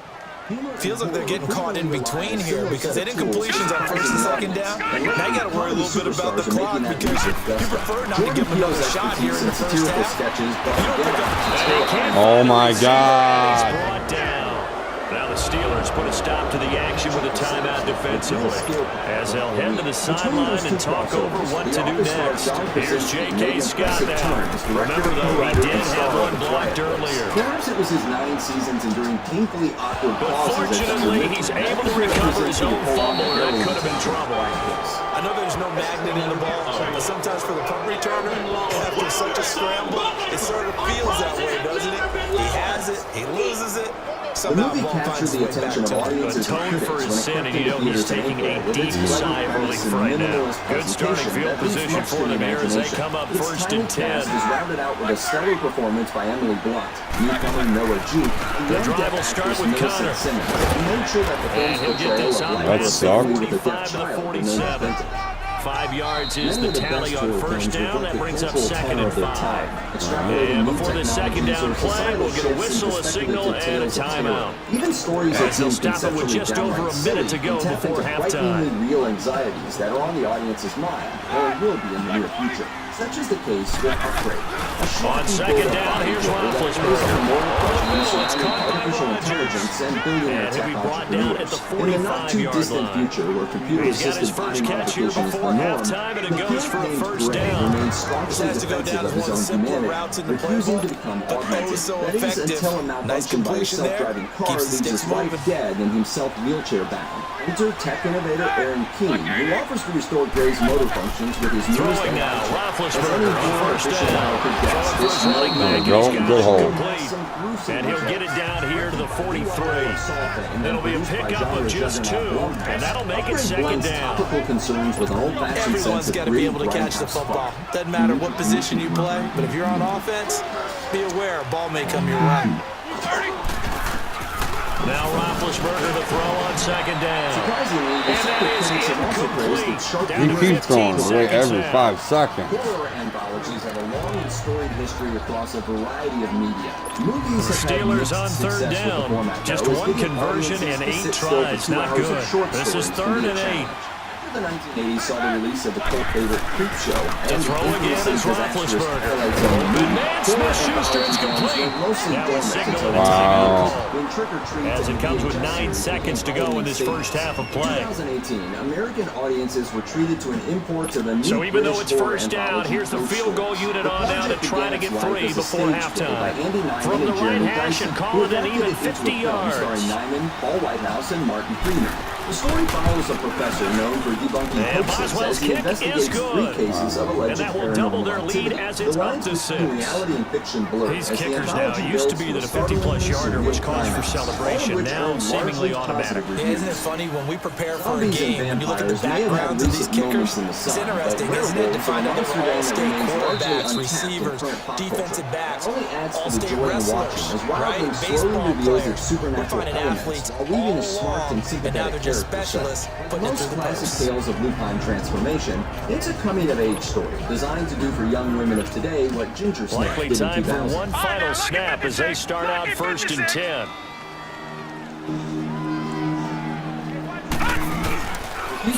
Feels like they're getting caught in between here because they didn't completions on first and second down. Now you got to worry a little bit about the clock because you prefer not to give them another shot here in the first half. Oh, my It's God. brought down. Now the Steelers put a stop to the action with a timeout defensively as they'll head to the sideline and talk over what to do next. Here's J.K. Scott now. Remember, though, he did have one blocked earlier. Perhaps it was his 9 seasons enduring painfully awkward But pauses. fortunately, he's able to recover his own fumble, or that could have been trouble. I know there's no magnet in the ball, but sometimes for the punt returner, after such a scramble, it sort of feels that way, doesn't it? He has it, he loses it. The movie captured the attention of audiences and Atone for his critics sin, when and it you know crept into he's theaters taking and a deep sigh of relief right now. Good starting field position for them here as they come up first and 10. Is rounded out with a stellar performance by Emily Blunt, newcomer Noah Juke, The drive will start with Connor. He made sure that the And film's he'll get this portrayal of on life That was sucked. with a 45 deaf to the child 47. remained authentic. 5 yards is Many the of the tally best on horror first films down. reflect That the brings up cultural second tenor and of their 5. time. Extrapolating And new before the second technologies down or play, societal we'll get a shifts whistle, into a signal, speculative and a tales of timeout. terror. Even stories that As they'll seem stop it with conceptually just over a downright minute to silly go can tap before into halftime. frighteningly real anxieties that are on the audience's mind, or will be in the near future. Such is the case with Upgrade. On second down, here's Roethlisberger. It's caught by artificial Rodgers. intelligence and billionaire And he'll tech be brought down at the entrepreneurs. In the not too 45-yard distant line. future, where He's got computer-assisted his first body catch here modification is the before norm, halftime, and it the goes kid for a named first Gray down. remains staunchly Has to go defensive down of as his one of the own simpler humanity, routes in the refusing playbook, to become but augmented. so That is effective. until a Nice malfunction by a completion there. self-driving car Keeps the leaves his sticks wife moving. dead and himself wheelchair-bound. Enter tech innovator Aaron King, who offers to restore Gray's motor functions with his newest Throwing now, AI. Roethlisberger on first down. Throwing for his running back. Go, He's got good it hold. complete. And he'll get it down here to the 43. It'll be a pickup of just 2, and that'll make it second down. Topical concerns with an old-fashioned sense Everyone's of got to be gritty able to catch the grindhouse football. fun. Doesn't matter what position you play, but if you're on offense, be aware a ball may come your way. Now Roethlisberger to throw on second down. Surprisingly, the And second that is critics have also praised incomplete. its sharp Down He to keeps 15 throwing away seconds every now. 5 seconds. Horror anthologies have a long and storied history across a variety of media. Movies have had Steelers mixed on third success with the down. format. Just That was one giving conversion audiences and to 8 sit still for tries. 2 Not hours of good. short This is stories can third be a and 8. challenge. The 1980s saw the release of the cult favorite Creep Show. And throw the again is influence of Roethlisberger. Twilight Zone Open movie. man, Horror Smith-Schuster, it's anthology films complete. were mostly That was dormant signaled until a timeout Wow. call. when Trick or Treat As and it comes with VHS 9 series seconds to became go in this Halloween first half of play. 2018, American audiences were treated to an import of the new So even though British it's horror first down, anthology here's the Ghost field goal Stories. unit The on now to project try to began get its life 3 as a before stage play by halftime. Andy Nyman From the and Jeremy right hash Dyson, and who calling it adapted even into a 50 film starring yards. Nyman, Paul Whitehouse, and Martin Freeman. The story follows a professor known for debunking And hoaxes Boswell's as he kick investigates is 3 good. cases of alleged And that will double paranormal their lead activity. as it's The up lines to between 6. reality and fiction blur These as the kickers now anthology used to builds be the a 50-plus startlingly yarder, which surreal calls for climax, celebration. all of which Now earned seemingly largely automatic. positive Yeah, isn't it reviews. funny when we prepare for a Zombies and game, when you look at the vampires may have had backgrounds of these recent moments kickers, in the it's sun, interesting, but isn't it, to werewolves find are out that monster we're gang that all-state remains largely quarterbacks, untapped in receivers, current pop defensive culture. backs, It only adds to the all-state joy in wrestlers, watching as right? Wildling slowly Baseball reveals players. its We're supernatural finding elements athletes while weaving all a smart along, and and now sympathetic they're just character set. specialists Like putting it most through the classic posts. tales of lupine transformation, it's a coming-of-age story designed to do for young women of today what Ginger Snap Likely did in time for 2000. one final snap as they start out 1st and 10.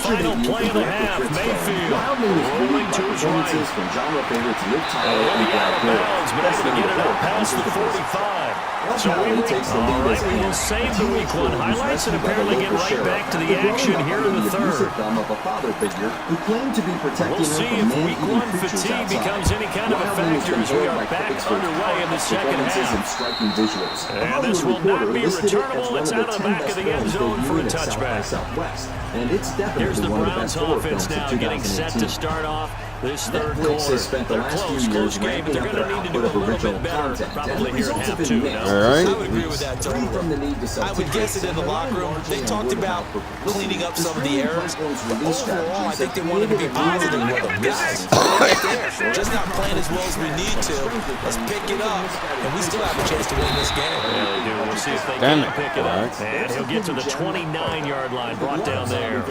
Final play of the half, Mayfield rolling to his right. From genre favorites Liv Tyler Already and out of Brad bounds, but able to get it up past the 45. So we will save the week 1 highlights and apparently get right back to the action here in the 3rd. We'll see if week 1 fatigue becomes any kind of a factor as we are back underway in the second half. And this will not be returnable. It's out of the back of the end zone for a touchback. Here's the Browns offense now getting set to start off this 3rd quarter. They're close game, but they're going to need to do a little bit better probably here in half 2. All right. I would agree with that totally. I would guess it in the locker room. They talked about cleaning up some of the errors. But overall, I think they wanted to be positive with them. Guys, just not playing as well as we need to. Let's pick it up, and we still have a chance to win this game. Yeah, they do. We'll see if they Damn can it. pick it up. All right. And he'll get to the 29-yard line, brought down there.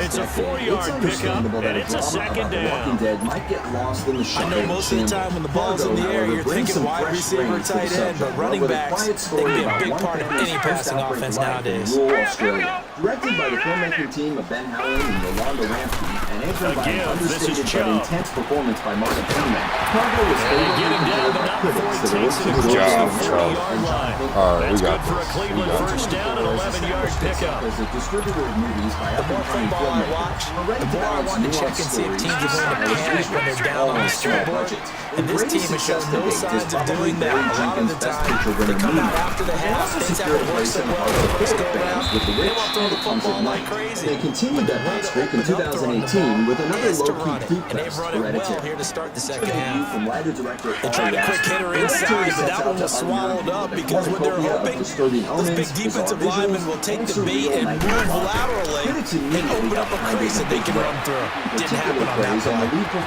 It's a 4-yard pickup, and it's a 2nd down. I know most of the time when the ball's in the air, you're thinking wide receiver, tight end, but running backs, they can be a big part of any passing offense nowadays. Directed by the filmmaking team of Ben Howland and Yolanda Rampke, and anchored by an Again, this is understated but Chubb. intense performance by Martin Freeman, Cargo was They favorably get him down, but compared by not before he critics to the takes it rookie across Good the job, 40-yard line. All right, we That's got good for a this. Cleveland We got 1st down and 11-yard pickup. As a distributor of movies by The more football I watch, the more I want to check and see if teams are going to panic when they're down on the scoreboard. And this team has shown no signs of doing that. A lot of the time, they come out after the half, things haven't worked so well the first go-round, they want to throw the football like crazy. They continued that hot streak in 2018 with another low-key deep and they've fest, run it well Hereditary. here to start the second half. From writer director They tried a quick hitter inside, but that one was swallowed up because what they're hoping, those big defensive linemen will take the bait and move laterally and open up a crease that they can run through. Didn't happen on that play.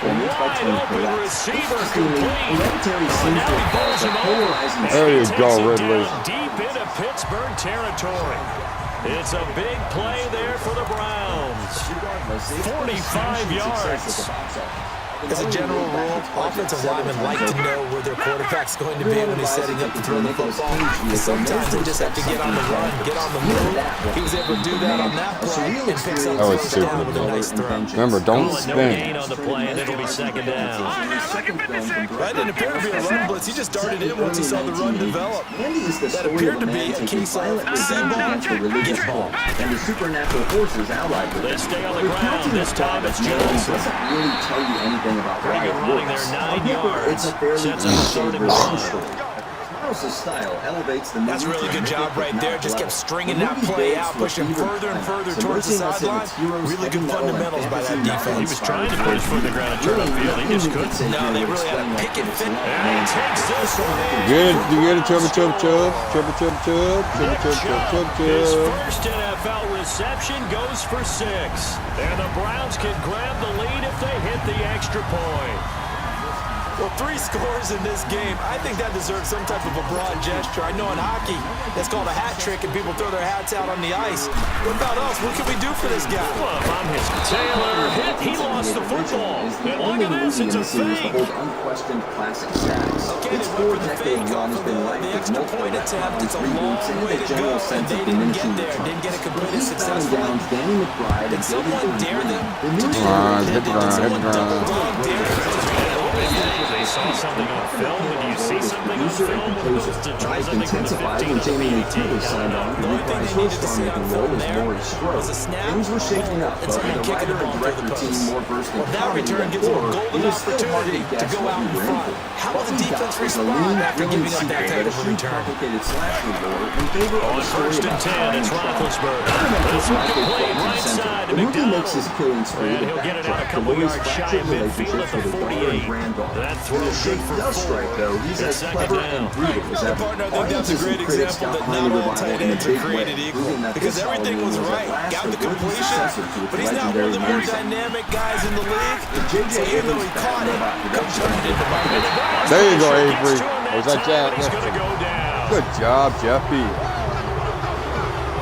Wide open receiver complete. Hereditary Oh, seems now to he have bowls caused a him over. polarizing There you Takes go, it Ridley. down deep into Pittsburgh territory. It's a big play there for the Browns. 45 yards. As a general rule, offensive linemen like to know where their quarterback's going to be when he's setting up to throw the football. And sometimes they just have to get on the run, get on the move. He was able to do that on that play and picks up That was first down super with a nice throw. Remember, don't No gain spin. on the play, and it'll be 2nd down. That didn't appear to be a run blitz. He just darted in once he saw the run develop. That appeared to be a case of see ball, get ball. And the supernatural forces allied with They it. stay on the With ground. Captain This time it's Doesn't Johnson. really tell you anything about Pretty good Wyatt running Woods. there, 9 On paper, yards. It's a fairly Sets up the cliched starting revenge drive. story. Miles' style elevates the That's a really good job right there. Just kept stringing that play out, pushing further and further towards the sideline. Really good fundamentals by that defense. He was trying to put his foot in the ground and turn upfield. He just couldn't. No, they really had to pick and fit. And he takes this one in. Get it, you get it, chubba, chubba, chub, chubba, chubba, chub, chubba, Nick chub, chub, chub, Chubb, his chub. first NFL reception goes for 6. And the Browns can grab the lead if they hit the extra point. Well, 3 scores in this game. I think that deserves some type of a broad gesture. I know in hockey, that's called a hat trick, and people throw their hats out on the ice. What about us? What can we do for this guy? Well, if I'm his Taylor hit, he lost the football. And look at this, it's a fake. Unquestioned classic sacks. Okay, Its they went for the four-decade fake run off has of been rife the with extra multiple point attempt. It's a reboots long and way a to general go, sense and they of didn't diminishing get there. returns. Didn't get it With completed Heath successfully. Downs, Danny McBride, Did and someone David dare them Green, to do Hit the ground, it? hit the ground, hit the Did someone ground. double dog dare them? They saw something on film. Did you see something on film? To try something from the 15 when to the Jamie 18. McKee was signed on to The only reprise thing they her needed to see star-making on role film as there Laurie Strode. was a snap, Things were shaking up, and but somebody with the kicking writer the and ball through the director team post. more versed in Well, that comedy return than gives them a horror, golden it was still hard opportunity to guess go what out we in were in front. for. How will What the we got defense was a respond lean, after thrilling giving up that sequel type that of a eschewed return? complicated slasher lore in favor of On a story first and about 10, crime it's and crime. Roethlisberger. Everyone This puts one Michael complete Clayton right center. side to The rookie McDonald. makes his killing spree And with he'll get it out a backtrack to couple Louis' yards shy fractured of midfield relationships at the with his daughter 48. and granddaughter. That When throw the shake good for does 4. strike, though, he's It's as second clever down. and brutal as ever. Partner, I think that's a great example that not all tight ends are created equal because everything was right. Got the completion, but he's not one of the more dynamic guys in the league. So even though he caught it, couldn't turn it into buckets. There you go, Avery. Or was that Jack? He's going to go down. Good job, Jeffy.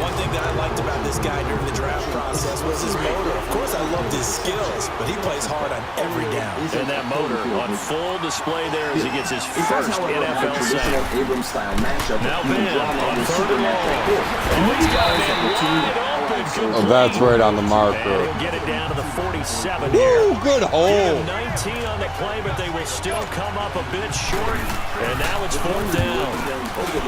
One thing that I liked about this guy during the draft process was his motor. Of course, I loved his skills, but he plays hard on every down. And that motor on full display there as he gets his It does, first however, have a NFL traditional sack. Abrams-style matchup Now between Ben drama on and third and supernatural long. force. And these guys have a team that Oh, that's right on the And marker. he'll get it down to the 47 Woo, here. good hole. 19 on the play, but they will still come up a bit short. And now it's fourth down.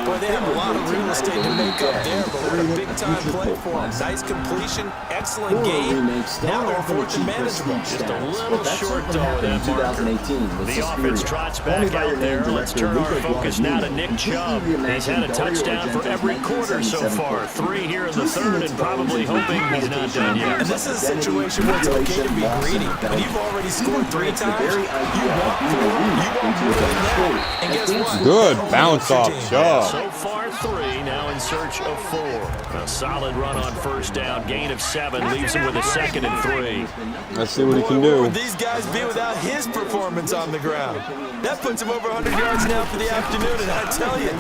Boy, they have a lot of real estate to make up there, but what a big-time play for him. Nice completion, excellent game. Now they're fourth and manageable. Just a little short, though, of that marker. The offense trots back out there. Let's turn our focus now to Nick Chubb. He's had a touchdown for every quarter so far. 3 here in the third, and probably hoping he's not done yet. And this is a situation where it's okay to be greedy. When you've already scored 3 times, you want more than that. And guess what? Good bounce off Chubb. So far 3, now in search of 4. A solid run on first down, gain of 7, leaves him with a 2nd and 3. Let's see what he can Where do. would these guys be without his performance on the ground? That puts him over 100 yards now for the afternoon, and I tell you,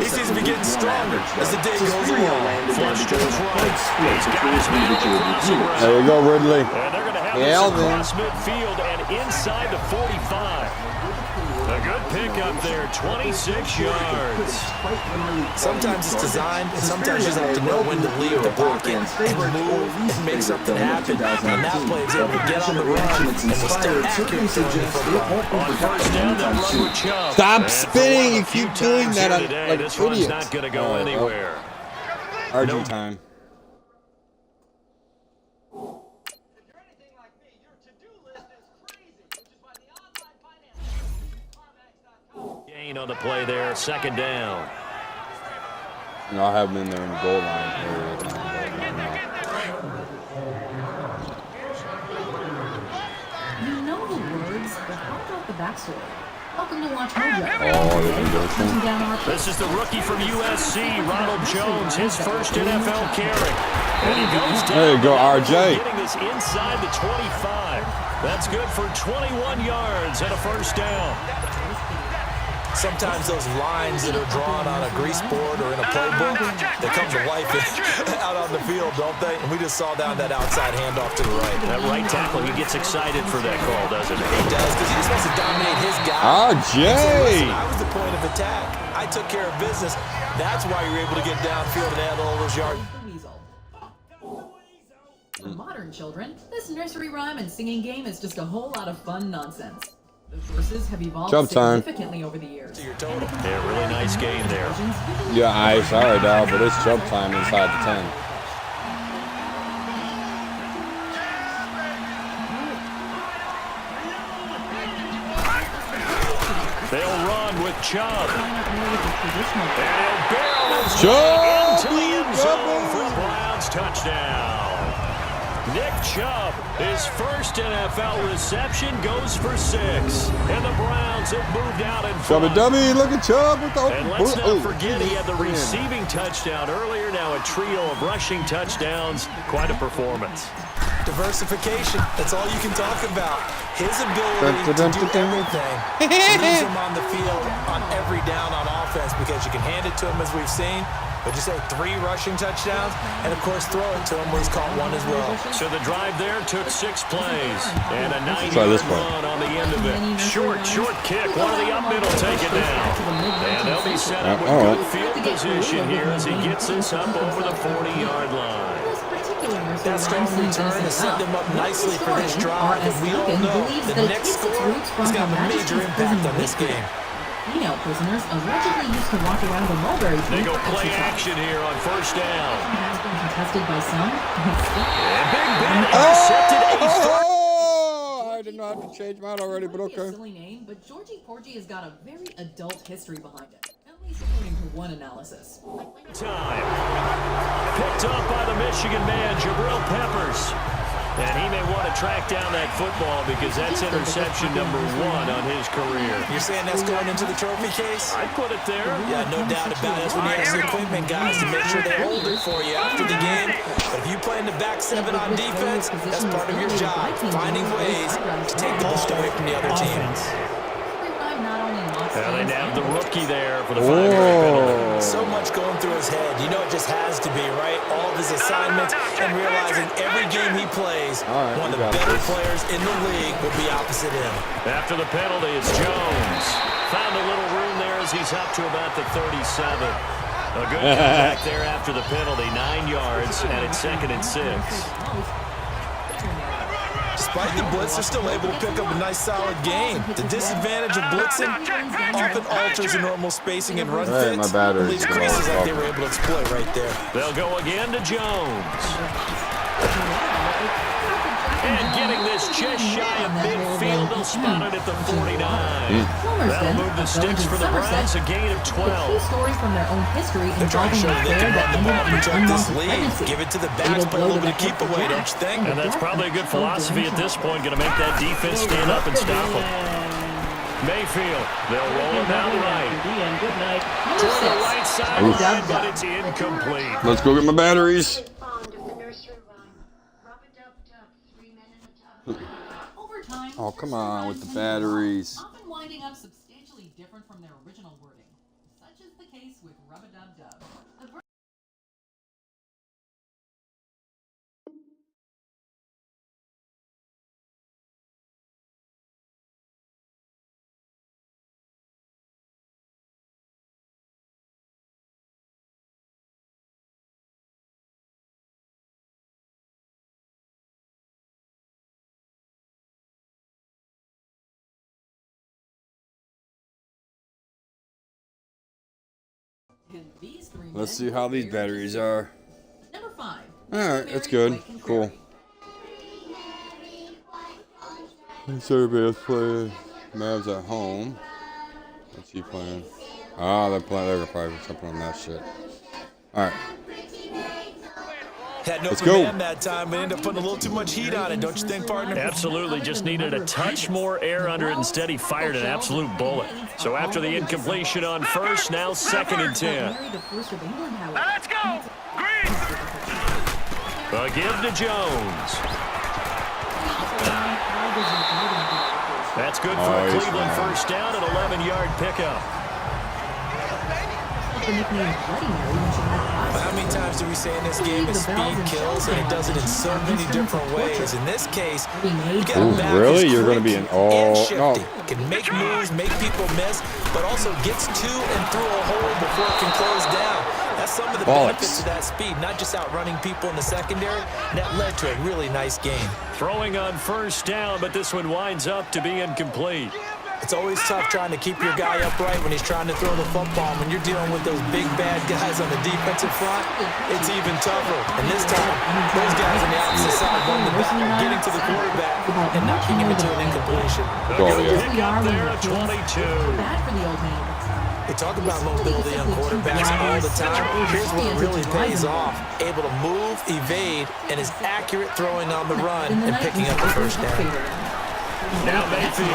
he seems to be getting stronger as the day goes along. Flush to his right. He's got his man on the crossing route. There you go, Ridley. And they're going to have Yeah, this then. across midfield and inside the 45. A good pickup there, 26 yards. Sometimes it's designed, and sometimes you just have to know when to leave the pocket and move and make something happen. And that play is able to get on the run and was still accurate throwing the football. On first down, they'll run with Chubb. Stop And spinning. You for a few keep doing times that here on- today, like this one's idiots. not going to go anywhere. RG time. If you're anything like me, your to-do list is crazy, which is why the online finance CarMax.com. Gain on the play there, 2nd down. No, I have him in there in the goal line area. You know the words, but how about the backstory? Welcome to Watch Mojo. Oh, there you go. Hunting down our This is the rookie from USC, Ronald Jones, his first NFL carry. And he goes down. There you go, RJ. Getting this inside the 25. That's good for 21 yards and a first down. Sometimes those lines that are drawn on a grease board or in a playbook, they come to life out on the field, don't they? And we just saw down that outside handoff to the right. That right tackle, he gets excited for that call, doesn't he? He does, because he just wants to dominate his guy. RJ. Listen, I was the point of attack. I took care of business. That's why you're able to get downfield and add all those yards. The Weasel. For modern children, this nursery rhyme and singing game is just a whole lot of fun nonsense. The verses have evolved Jump time. significantly over the years. Your total. Yeah, really nice game there. Yeah, sorry, dog, but it's jump time inside the 10. They'll run with Chubb. Traditional And he'll barrel his Chubb! way into the end zone for a Browns touchdown. Nick Chubb, his first NFL reception, goes for 6. And the Browns have moved out in front. Chubby Dummy, look at Chubb with the And let's not oh, forget he had the man. receiving touchdown earlier. Now a trio of rushing touchdowns. Quite a performance. Diversification. That's all you can talk about. His ability to do everything leaves him on the field on every down on offense because you can hand it to him as we've seen. But you say 3 rushing touchdowns, and of course throw it to him where he's caught 1 as well. So the drive there took 6 plays and a Try 9-yard this one. run on the end of it. Short kick. One of the up middle take it down. And they'll be set up with all good right. field position here as he gets this up over the 40-yard line. This particular That strong return has set them up nicely for this drive, and we all know the next score is going to have a major impact on this game. Female prisoners allegedly used to walk around the mulberry tree. They go for play exercise. action here on first down. Has been contested by some. And Big Ben intercepted a Oh, I did not have to change mine already, but Might be a okay. silly name, but Georgie Porgy has got a very adult history behind it. At least according to one analysis. time. Picked up by the Michigan man, Jabril Peppers. And he may want to track down that football because that's interception number 1 on his career. You're saying that's going into the trophy case? I'd put it there. Yeah, no doubt about it. That's when you have the equipment guys to make sure they hold it for you after the game. But if you play in the back 7 on defense, that's part of your job, finding ways to take the ball away from the other team. Now they nabbed the rookie there for the 5-yard penalty. So much going through his head. You know it just has to be, right? All of his assignments and realizing every game he plays, one of the better players in the league will be opposite him. After the penalty, it's Jones. Found a little room there as he's up to about the 37. A good comeback there after the penalty, 9 yards, and it's 2nd and 6. Despite the blitz, they're still able to pick up a nice solid gain. The disadvantage of blitzing often alters the normal spacing and run Hey, fits. my battery's Leaves low. creases like they were able to exploit right there. They'll go again to Jones. And getting this just shy of midfield, they'll spot it at the 49. That'll move the sticks for the Browns, a gain of 12. Key stories from their own history They're trying to show they can run the ball and protect this lead. pregnancy. Give it to the backs, but a little bit of keep away, don't you think? And that's probably a good philosophy at this point, going to make that defense stand up and stop them. Mayfield, they'll roll him out right. Toward the right sideline, but it's incomplete. Let's go get my batteries. Over time, Oh, come on with the batteries. often winding up substantially different from their original wording. Such is the case with Rub-a-Dub-Dub. The in these 3 Let's see minutes, how these we're batteries to- are. Number 5. Alright, it's good. Cool. Let's everybody else play. Mavs at home. What's he playing? Ah, they're probably jumping on that shit. Alright. Had no Let's go. command that time, but ended up putting a little too much heat on it, don't you think, partner? Absolutely, just needed a touch more air under it. Instead, he fired an absolute bullet. So after the incompletion on first, now 2nd and 10. Let's go! A give to Jones. That's good for a Nice, Cleveland man. first down, an 11-yard pickup. How many times do we say in this game that speed kills, and it does it in so many different ways? In this case, you got a back really? who's You're gonna be quick an all- and shifty. no. Can make moves, make people miss, but also gets to and through a hole before it can close down. That's some of the benefits of that speed, not just outrunning people in the secondary. And that led to a really nice game. Throwing on first down, but this one winds up to be incomplete. It's always tough trying to keep your guy upright when he's trying to throw the football. When you're dealing with those big, bad guys on the defensive front, it's even tougher. And this time, those guys on the opposite side won the battle, getting to the quarterback and knocking him into an incompletion. Oh, yeah. Pick up there at 22. Bad for the old man. They talk about mobility on quarterbacks all the time. Here's where it really pays off. Able to move, evade, and is accurate throwing on the run and picking up the first down. Now Mayfield.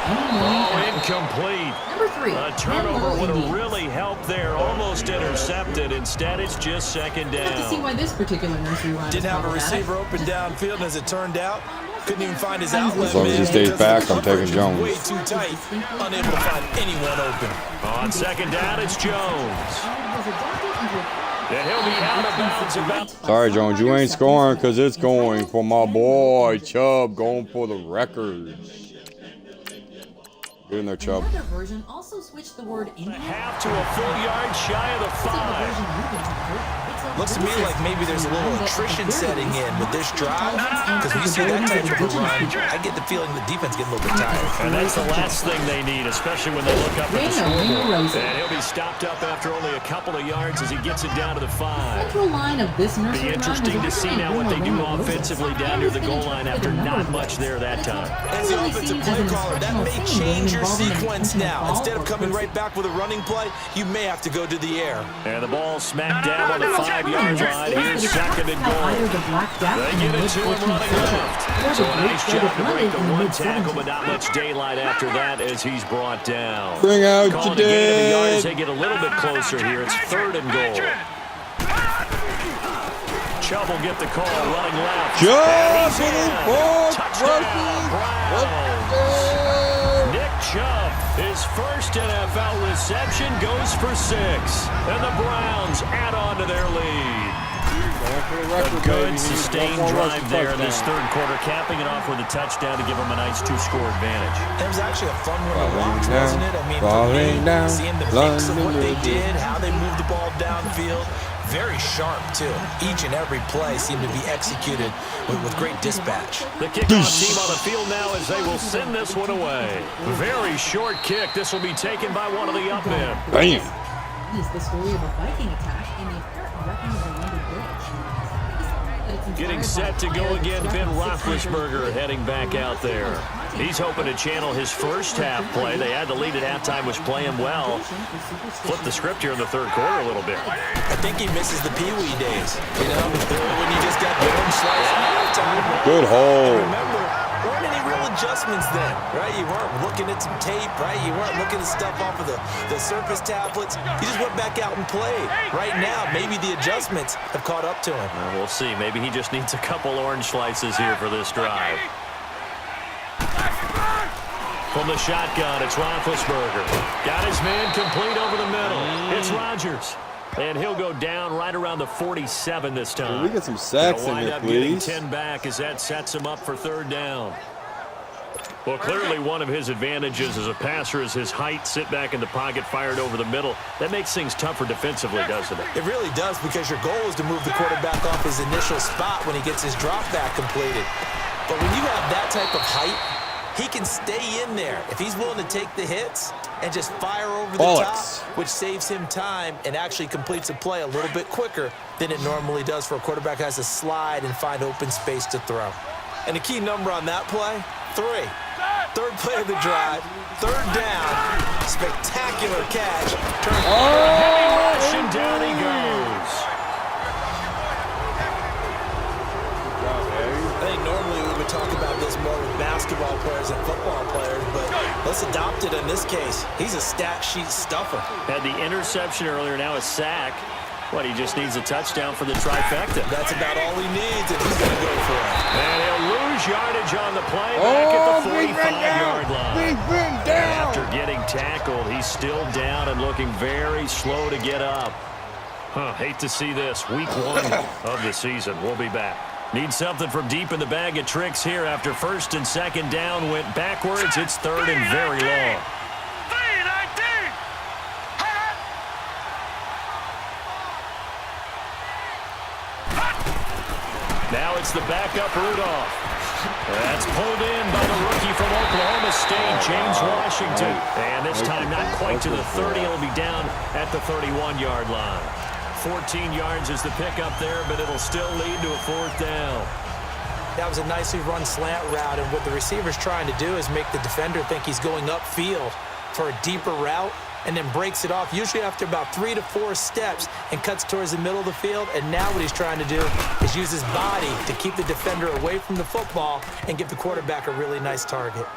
Oh, incomplete. Number 3. A turnover would have really helped there. Almost intercepted. Instead, it's just 2nd Let's see down. why this particular nursery rhyme Didn't is have a problematic. receiver open downfield, and as it turned out, couldn't even find his outlet. As long as he man, stays because back, the I'm taking coverage was Jones. Way too tight, unable to find anyone open. On 2nd down, it's Jones. And he'll be out of bounds about. Sorry, Jones, you ain't scoring because it's going for my boy Chubb, going for the records. Get in there, Chubb. Another version also switched the word in Half to a full yard shy of the 5. It's Looks to me like maybe there's a little attrition setting in with this drive, because when you see that type of a run, I get the feeling the defense getting a little bit tired. And that's the last thing they need, especially when they look up at the scoreboard. And he'll be stopped up after only a couple of yards as he gets it down to the 5. Central line of this nursery Be interesting to see now what they do offensively down near the goal line after not much there that time. As the offensive play caller, that may change your sequence now. Instead of coming right back with a running play, you may have to go to the air. And the ball smacked down on the 5-yard line. Here's second and goal. They get it to him running left. So a nice job to break the one tackle, but not much daylight after that as he's brought down. Bring out your Calling the gain of the yards, dad. they get a little bit closer here. It's 3rd and goal. Chubb will get the call, running left. Just And he's in. Touchdown, Browns. Nick Chubb, his first NFL reception, goes for 6. And the Browns add on to their lead. A good sustained drive there in this 3rd quarter, capping it off with a touchdown to give them a nice 2-score advantage. It was actually a fun one to watch, down, wasn't it? I mean, falling for down, me, seeing the mix of what they London did, how they moved the ball downfield, very sharp, too. Each and every play seemed to be executed with great dispatch. The kickoff team on the field now as they will send this one away. Very short kick. This will be taken by one of the up men. Bam. Is the story of a Viking attack and the apparent wrecking of the London Bridge. Getting set to go again, Ben Roethlisberger heading back out there. He's hoping to channel his first half play. They had the lead at halftime, was playing well. Flip the script here in the 3rd quarter a little bit. I think he misses the Pee Wee days, you know, when you just got given slice at halftime. Good hole. Remember, there weren't any real adjustments then, right? You weren't looking at some tape, right? You weren't looking at stuff off of the Surface tablets. You just went back out and played. Right now, maybe the adjustments have caught up to him. Well, we'll see. Maybe he just needs a couple orange slices here for this drive. From the shotgun, it's Roethlisberger. Got his man complete over the middle. It's Rodgers. And he'll go down right around the 47 this time. Can we get some sacks in Wind here, up getting please? 10 back as that sets him up for 3rd down. Well, clearly one of his advantages as a passer is his height. Sit back in the pocket, fired over the middle. That makes things tougher defensively, doesn't it? It really does, because your goal is to move the quarterback off his initial spot when he gets his drop back completed. But when you have that type of height, he can stay in there if he's willing to take the hits and just fire over the top, which saves him time and actually completes a play a little bit quicker than it normally does for a quarterback who has to slide and find open space to throw. And the key number on that play, 3. 3rd play of the drive, 3rd down, spectacular catch. Heavy rush, and down he goes. I think normally we would talk about this more with basketball players and football players, but let's adopt it in this case. He's a stat sheet stuffer. Had the interception earlier, now a sack. What, he just needs a touchdown for the trifecta. That's about all he needs, and he's going to go for it. And he'll lose yardage on the play back at the 45-yard line. And after getting tackled, he's still down and looking very slow to get up. Hate to see this. Week 1 of the season. We'll be back. Need something from deep in the bag of tricks here after 1st and 2nd down went backwards. It's 3rd and very long. Now it's the backup Rudolph. That's pulled in by the rookie from Oklahoma State, James Washington. And this time not quite to the 30. It'll be down at the 31-yard line. 14 yards is the pickup there, but it'll still lead to a 4th down. That was a nicely run slant route, and what the receiver's trying to do is make the defender think he's going upfield for a deeper route, and then breaks it off, usually after about 3 to 4 steps, and cuts towards the middle of the field. And now what he's trying to do is use his body to keep the defender away from the football and give the quarterback a really nice target.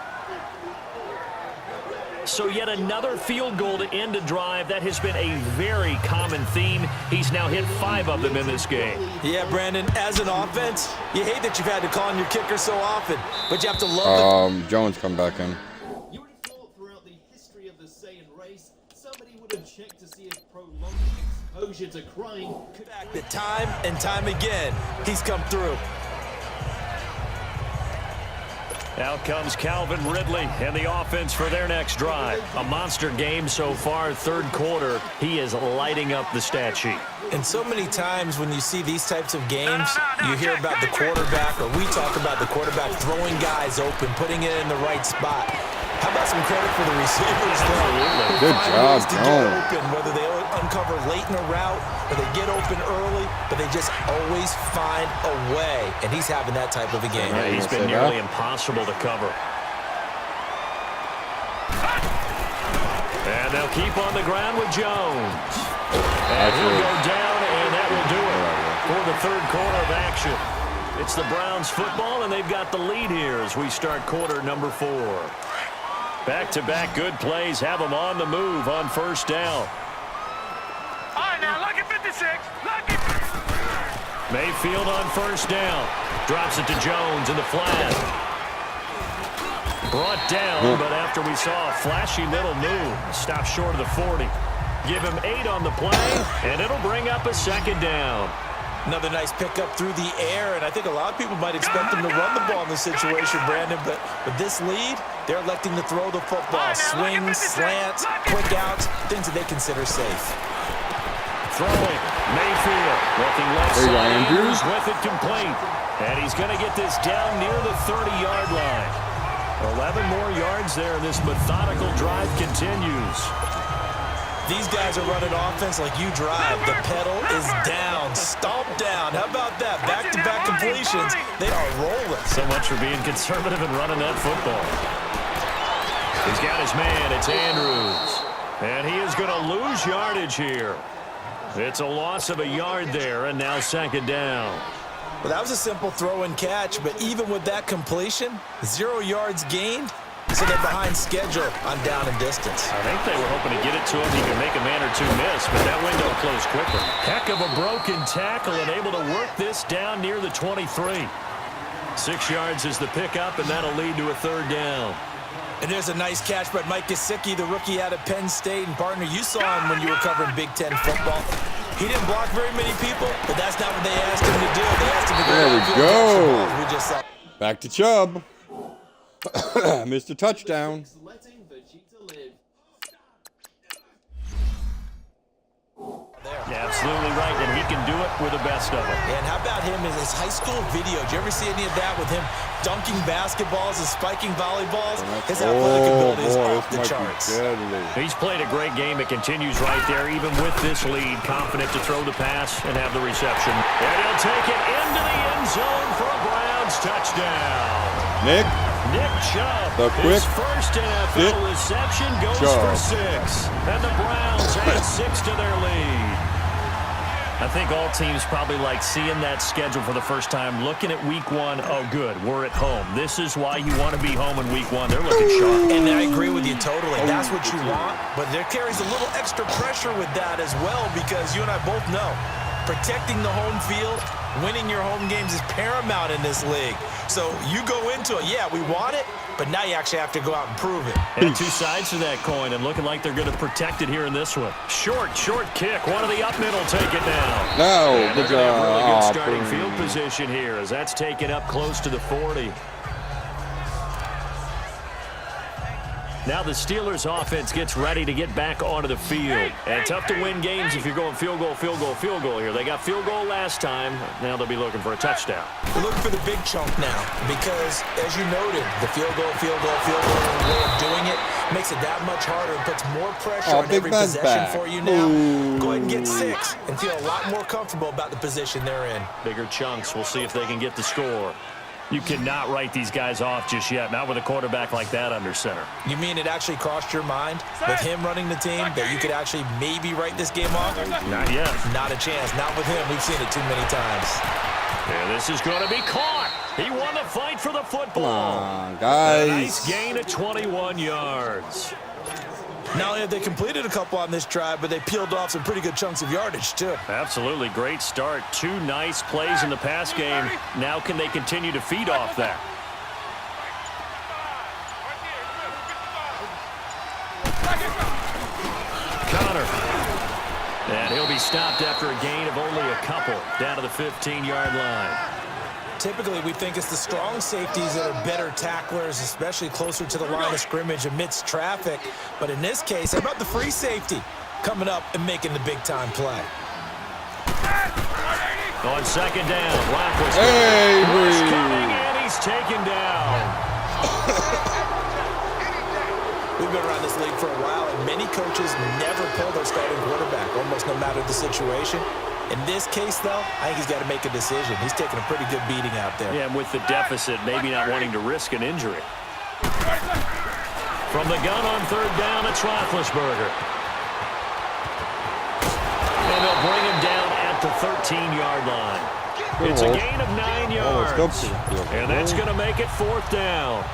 So yet another field goal to end a drive. That has been a very common theme. He's now hit 5 of them in this game. Yeah, Brandon, as an offense, you hate that you've had to call on your kicker so often, but you have to love Jones come back in. You would have thought throughout the history of the Saiyan race, somebody would have checked to see if prolonged exposure to crime could... the time and time again, he's come through. Out comes Calvin Ridley and the offense for their next drive. A monster game so far, third quarter. He is lighting up the stat sheet. And so many times when you see these types of games, you hear about the quarterback, or we talk about the quarterback throwing guys open, putting it in the right spot. How about some credit for the receivers, though? Good job, to get open, whether they uncover late in a route or they get open early, but they just always find a way. And he's having that type of a game. Yeah, he's been nearly impossible to cover. And they'll keep on the ground with Jones. And he'll go down, and that will do it for the third quarter of action. It's the Browns football, and they've got the lead here as we start quarter number 4. Back-to-back good plays have them on the move on first down. All right, now look at 56. Look at Mayfield on first down. Drops it to Jones in the flat. Brought down, but after we saw a flashy little move, stopped short of the 40. Give him 8 on the play, and it'll bring up a second down. Another nice pickup through the air, and I think a lot of people might expect him to run the ball in this situation, Brandon, but with this lead, they're electing to throw the football. Swings, slants, quick outs, things that they consider safe. Throwing, Mayfield, looking left There you go, side, Andrews. with it complete. And he's going to get this down near the 30-yard line. 11 more yards there, and this methodical drive continues. These guys are running offense like you drive. The pedal is down, stomp down. How about that? Back-to-back completions. They are rolling. So much for being conservative and running that football. He's got his man. It's Andrews. And he is going to lose yardage here. It's a loss of a yard there, and now second down. Well, that was a simple throw and catch, but even with that completion, 0 yards gained. So they're behind schedule on down and distance. I think they were hoping to get it to him. He could make a man or two miss, but that window closed quickly. Heck of a broken tackle and able to work this down near the 23. 6 yards is the pickup, and that'll lead to a third down. And there's a nice catch by Mike Gesicki, the rookie out of Penn State. And, partner, you saw him when you were covering Big Ten football. He didn't block very many people, but that's not what they asked him to do. They asked him to go There we go. We just saw. Back to Chubb. Mr. Touchdown. Letting Vegeta live. Yeah, absolutely right, and he can do it with the best of them. And how about him in his high school video? Did you ever see any of that with him dunking basketballs and spiking volleyballs? His athletic ability is off the charts. He's played a great game. It continues right there, even with this lead. Confident to throw the pass and have the reception. And he'll take it into the end zone for a Browns touchdown. Nick Chubb, The quick his first NFL reception goes for 6. And the Browns add 6 to their lead. I think all teams probably like seeing that schedule for the first time, looking at week 1. Oh, good, we're at home. This is why you want to be home in week 1. They're looking sharp. And I agree with you totally. That's what you want, but there carries a little extra pressure with that as well, because you and I both know protecting the home field, winning your home games is paramount in this league. So you go into it, yeah, we want it, but now you actually have to go out and prove it. And 2 sides to that coin, and looking like they're going to protect it here in this one. Short kick. One of the up middle take it down. No, And good they're gonna have really job. good starting field position here as that's taken up close to the 40. Now the Steelers offense gets ready to get back onto the field. And tough to win games if you're going field goal here. They got field goal last time. Now they'll be looking for a touchdown. We're looking for the big chunk now because, as you noted, the field goal way of doing it makes it that much harder and puts more pressure on every possession for you now. Go ahead and get 6 and feel a lot more comfortable about the position they're in. Bigger chunks. We'll see if they can get the score. You cannot write these guys off just yet, not with a quarterback like that under center. You mean it actually crossed your mind with him running the team that you could actually maybe write this game off? Not yet. Not a chance. Not with him. We've seen it too many times. And this is going to be caught. He won the fight for the football. Come on, guys. A nice gain of 21 yards. Not only have they completed a couple on this drive, but they peeled off some pretty good chunks of yardage, too. Absolutely. Great start. 2 nice plays in the pass game. Now can they continue to feed off that? Connor. And he'll be stopped after a gain of only a couple down to the 15-yard line. Typically, we think it's the strong safeties that are better tacklers, especially closer to the line of scrimmage amidst traffic. But in this case, how about the free safety coming up and making the big-time play? On second down, Lafleur. Hey, coming, and he's taken down. We've been around this league for a while, and many coaches never pull their starting quarterback, almost no matter the situation. In this case, though, I think he's got to make a decision. He's taking a pretty good beating out there. Yeah, and with the deficit, maybe not wanting to risk an injury. From the gun on third down, it's Roethlisberger. And they'll bring him down at the 13-yard line. It's a gain of 9 yards. And that's going to make it fourth down.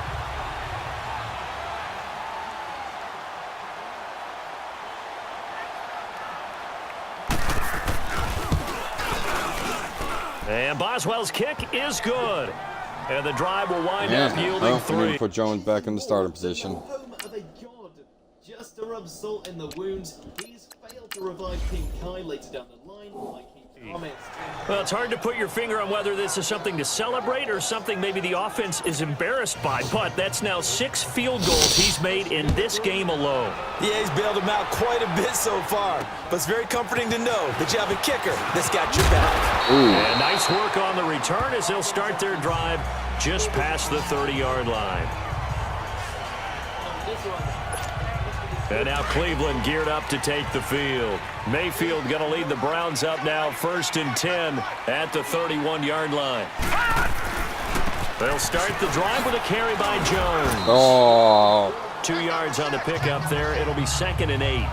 And Boswell's kick is good. And the drive will wind up yielding 3. We're going to put Jones back in the starting position. Home of a god. Just to rub salt in the wounds, he's failed to revive King Kai later down the line, like he promised. Well, it's hard to put your finger on whether this is something to celebrate or something maybe the offense is embarrassed by. But that's now 6 field goals he's made in this game alone. Yeah, he's bailed him out quite a bit so far. But it's very comforting to know that you have a kicker that's got your back. And nice work on the return as they'll start their drive just past the 30-yard line. And now Cleveland geared up to take the field. Mayfield going to lead the Browns up now, 1st and 10 at the 31-yard line. They'll start the drive with a carry by Jones. Oh. 2 yards on the pickup there. It'll be 2nd and 8.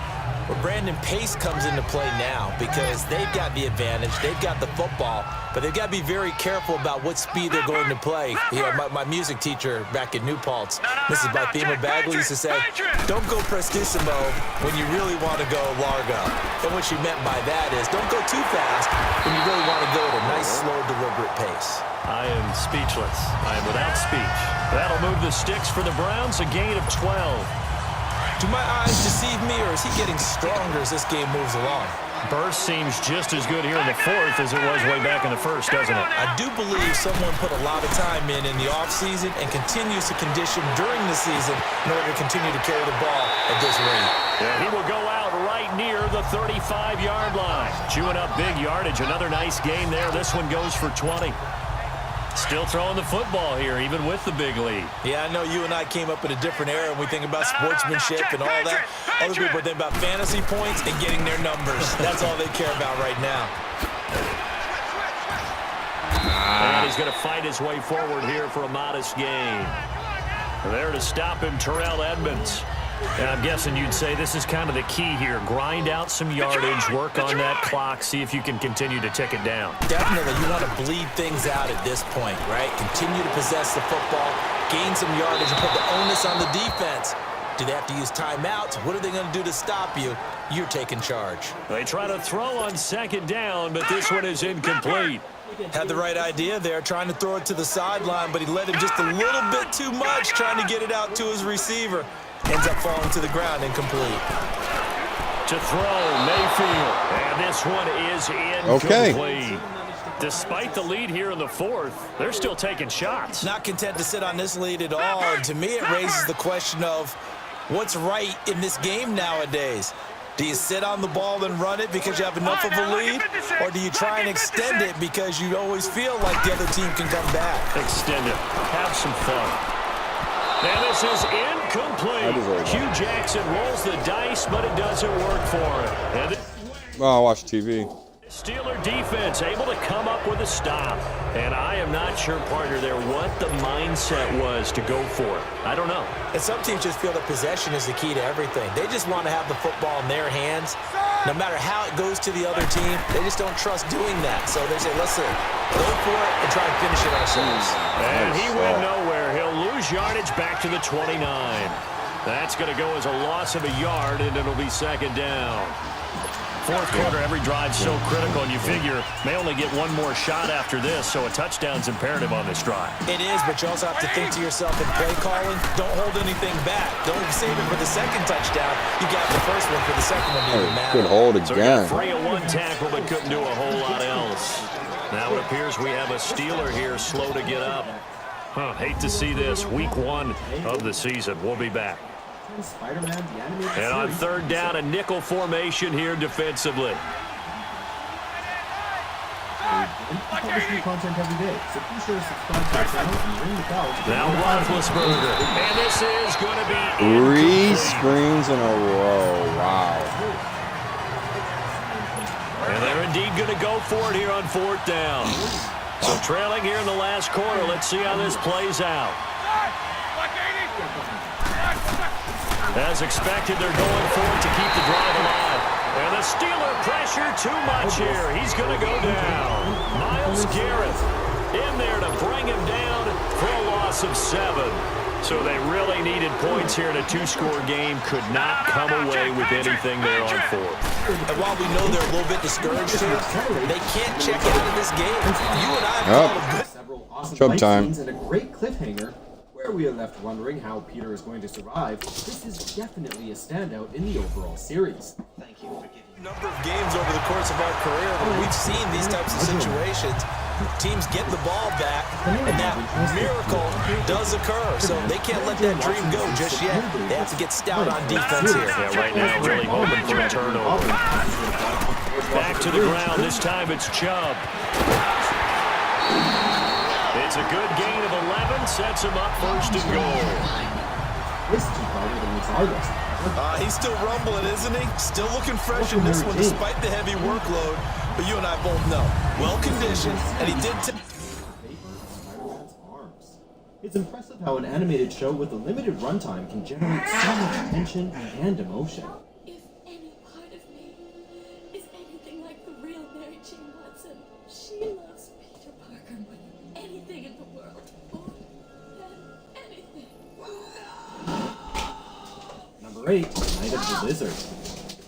Well, Brandon, pace comes into play now because they've got the advantage. They've got the football, but they've got to be very careful about what speed they're going to play. You know, my music teacher back in New Paltz, Mrs. Bythema Bagley, used to say, don't go prestissimo when you really want to go largo. And what she meant by that is don't go too fast when you really want to go at a nice, slow, deliberate pace. I am speechless. I am without speech. That'll move the sticks for the Browns, a gain of 12. Do my eyes deceive me, or is he getting stronger as this game moves along? Burst seems just as good here in the 4th as it was way back in the 1st, doesn't it? I do believe someone put a lot of time in the offseason and continues to condition during the season in order to continue to carry the ball at this rate. Yeah, he will go out right near the 35-yard line. Chewing up big yardage. Another nice gain there. This one goes for 20. Still throwing the football here, even with the big lead. Yeah, I know you and I came up in a different era and we think about sportsmanship and all that. Other people think about fantasy points and getting their numbers. That's all they care about right now. And he's going to fight his way forward here for a modest gain. There to stop him, Terrell Edmunds. And I'm guessing you'd say this is kind of the key here. Grind out some yardage, work on that clock, see if you can continue to tick it down. Definitely. You want to bleed things out at this point, right? Continue to possess the football, gain some yardage, and put the onus on the defense. Do they have to use timeouts? What are they going to do to stop you? You're taking charge. They try to throw on 2nd down, but this one is incomplete. Had the right idea there, trying to throw it to the sideline, but he let him just a little bit too much, trying to get it out to his receiver. Ends up falling to the ground, incomplete. To throw, Mayfield. And this one is incomplete. Despite the lead here in the 4th, they're still taking shots. Not content to sit on this lead at all. And to me, it raises the question of what's right in this game nowadays. Do you sit on the ball and run it because you have enough of a lead? Or do you try and extend it because you always feel like the other team can come back? Extend it. Have some fun. And this is incomplete. Hugh Jackson rolls the dice, but it doesn't work for him. And I watch TV. Steeler defense able to come up with a stop. And I am not sure, partner, there what the mindset was to go for it. I don't know. And some teams just feel that possession is the key to everything. They just want to have the football in their hands. No matter how it goes to the other team, they just don't trust doing that. So they say, listen, go for it and try and finish it ourselves. And he went nowhere. He'll lose yardage back to the 29. That's going to go as a loss of a yard, and it'll be 2nd down. 4th quarter, every drive's so critical, and you figure may only get one more shot after this, so a touchdown's imperative on this drive. It is, but you also have to think to yourself in play calling, don't hold anything back. Don't save it for the 2nd touchdown. You got the 1st one for the 2nd one to even matter. Good hold again. So 3 of 1 tackle, but couldn't do a whole lot else. That would appears we have a Steeler here slow to get up. Hate to see this. Week 1 of the season. We'll be back. And on third down, a nickel formation here defensively. Now Roethlisberger. And this is going to be 3 screens in a row. Wow. And they're indeed going to go for it here on fourth down. So trailing here in the last quarter. Let's see how this plays out. As expected, they're going for it to keep the drive alive. And the Steeler pressure too much here. He's going to go down. Myles Garrett in there to bring him down for a loss of 7. So they really needed points here in a 2-score game. Could not come away with anything there on fourth. And while we know they're a little bit discouraged here, they can't check out of this game. You and I have called a good... Several awesome Showtime. fight scenes and a great cliffhanger. Where we are left wondering how Peter is going to survive, this is definitely a standout in the overall series. Thank you for giving me number of games over the course of our career where we've seen these types of situations. Teams get the ball back, and that miracle does occur. So they can't let that dream go just yet. They have to get stout on defense here. Yeah, right now really hoping for a turnover. Back to the ground. This time it's Chubb. It's a good gain of 11, sets him up first and goal. He's still rumbling, isn't he? Still looking fresh in this one despite the heavy workload. But you and I both know, well-conditioned, and he did... It's impressive how an animated show with a limited runtime can generate so much tension and emotion. If any part of me is anything like the real Mary Jane Watson, she loves Peter Parker more than anything in the world. More than anything. Number 8, Night of the Lizard.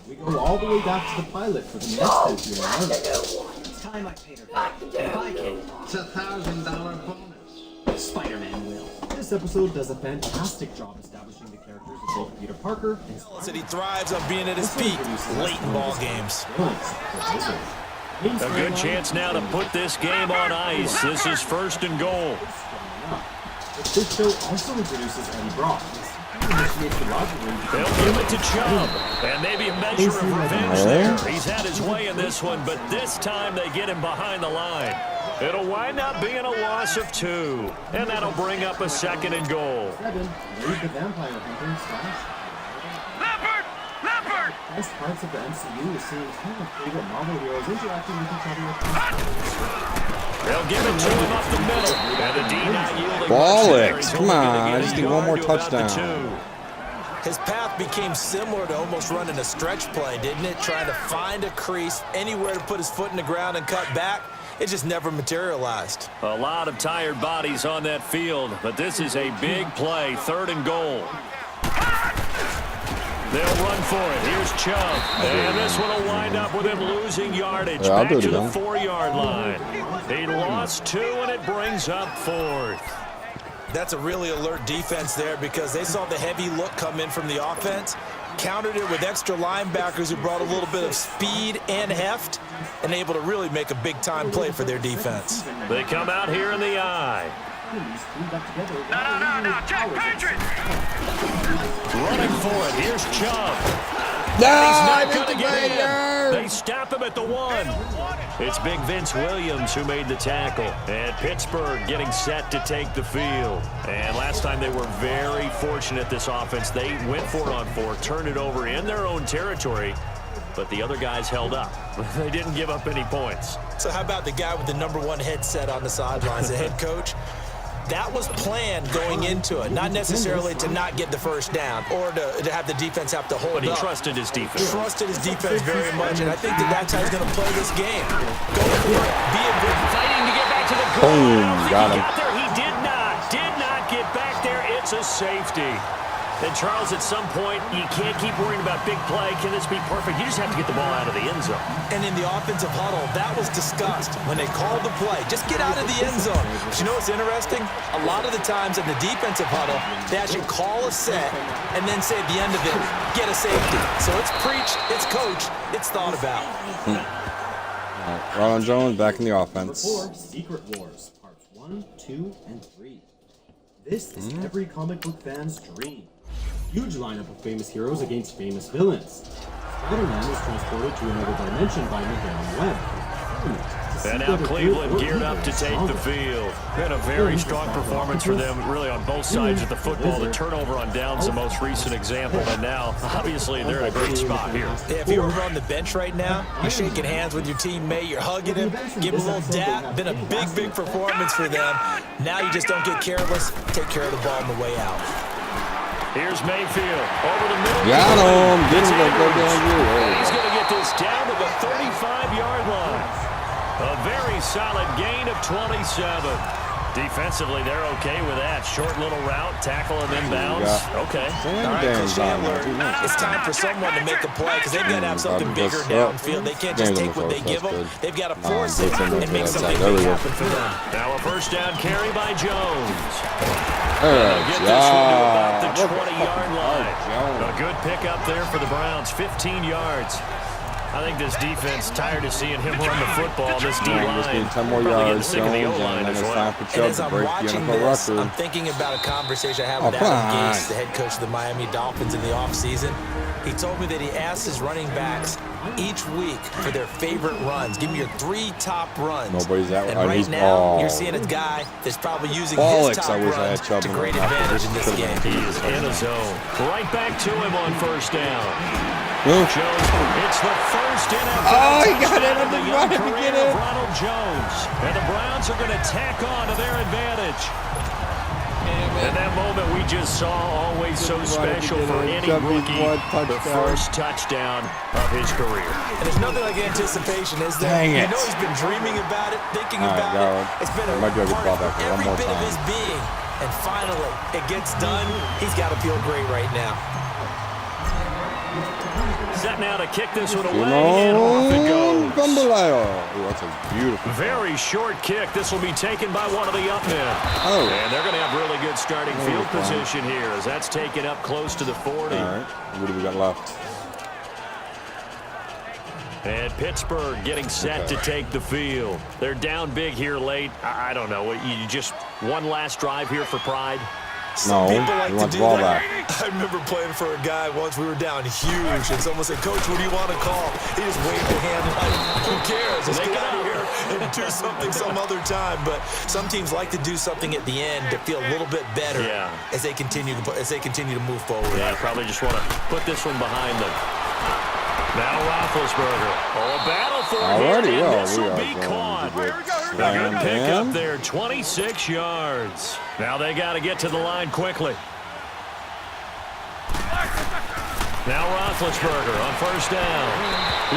We go all the way back to the pilot for the next issue in Marvel. It's time I paid her back. If I can, it's $1,000 bonus. Spider-Man will. This episode does a fantastic job establishing the characters of both Peter Parker and He thrives on being at his peak late in ball games. A good chance now to put this game on ice. This is first and goal. This show also introduces Eddie Brock. They'll give it to Chubb. And maybe a measure of revenge there. He's had his way in this one, but this time they get him behind the line. It'll wind up being a loss of 2. And that'll bring up a second and goal. Leopard! Leopard! Best parts of the MCU is seeing 10 of favorite Marvel heroes interacting with each other. They'll give it to him up the middle. And the D not yielding. Bollocks. Come on. I just need one more touchdown. His path became similar to almost running a stretch play, didn't it? Trying to find a crease, anywhere to put his foot in the ground and cut back. It just never materialized. A lot of tired bodies on that field, but this is a big play, third and goal. They'll run for it. Here's Chubb. And this one will wind up with him losing yardage. Back to the 4-yard line. He lost 2, and it brings up 4th. That's a really alert defense there because they saw the heavy look come in from the offense, countered it with extra linebackers who brought a little bit of speed and heft, and able to really make a big-time play for their defense. They come out here in the eye. No, Jack Patrick! Running for it. Here's Chubb. No, He's I not going to get made him. They stop him at the 1. It's big Vince Williams who made the tackle. And Pittsburgh getting set to take the field. And last time they were very fortunate, this offense. They went for it on 4, turned it over in their own territory. But the other guys held up. They didn't give up any points. So how about the guy with the number 1 headset on the sidelines, the head coach? That was planned going into it, not necessarily to not get the first down or to have the defense have to hold up. But he trusted his defense. Trusted his defense very much, and I think that's how he's going to play this game. Go for it. Be a good fighting to get back to the goal. Boom, got him. Got there. He did not get back there. It's a safety. And Charles, at some point, you can't keep worrying about big play. Can this be perfect? You just have to get the ball out of the end zone. And in the offensive huddle, that was discussed when they called the play. Just get out of the end zone. But you know what's interesting? A lot of the times in the defensive huddle, they actually call a set and then say at the end of it, get a safety. So it's preached, it's coached, it's thought about. Right, Ronald Jones back in the offense. Number 4, Secret Wars, parts 1, 2, and 3. This is every comic book fan's dream. Huge lineup of famous heroes against famous villains. Spider-Man is transported to another dimension by Madame Web. And now Cleveland geared up to take the field. Been a very strong performance for them, really on both sides of the football. The turnover on downs, the most recent example, and now, obviously, they're in a great spot here. Yeah, if you were on the bench right now, you're shaking hands with your teammate, you're hugging him, give him a little dap. Been a big performance for them. Now you just don't get careless. Take care of the ball on the way out. Here's Mayfield over the middle. Got him. Get him go down here. He's going to get this down to the 35-yard line. A very solid gain of 27. Defensively, they're okay with that. Short little route, tackle him inbounds. Okay. All right, Coach Chandler, it's time for someone to make a play because they've got to have something bigger downfield. They can't just take what they give them. They've got to force it and make something big happen for them. Now a first down carry by Jones. Get this one to about the 20-yard line. A good pickup there for the Browns, 15 yards. I think this defense tired of seeing him run the football. This D-line just need 10 more yards, Jones, and then it's time for Chubb to break the NFL record. I'm thinking about a conversation I had with Adam Gase, the head coach of the Miami Dolphins in the offseason. He told me that he asked his running backs each week for their favorite runs. Give me your 3 top runs. Nobody's that and right now, you're seeing a guy that's probably using his top runs to great advantage in this game. He is in a zone. Right back to him on first down. Jones, it's the first NFL touchdown of the young career of Ronald Jones. And the Browns are going to tack on to their advantage. And that moment we just saw, always so special for any rookie, the first touchdown of his career. And there's nothing like anticipation, is there? Dang it. You know he's been dreaming about it, thinking about it. It's been a part of every bit of his being. And finally, it gets done. He's got to feel great right now. Set now to kick this one away, and off it goes. That's a beautiful. Very short kick. This will be taken by one of the up men. And they're going to have really good starting field position here as that's taken up close to the 40. All right, what do we got left? And Pittsburgh getting set to take the field. They're down big here late. I don't know. You just one last drive here for pride. Some people like to do that. I remember playing for a guy once. We were down huge, and someone said, "Coach, what do you want to call?" He just waved a hand like, "Who cares? Let's get out of here and do something some other time." But some teams like to do something at the end to feel a little bit better as they continue to move forward. Yeah, probably just want to put this one behind them. Now Roethlisberger. Oh, a battle for him, and this will be caught. A good pickup there, 26 yards. Now they got to get to the line quickly. Now Roethlisberger on first down.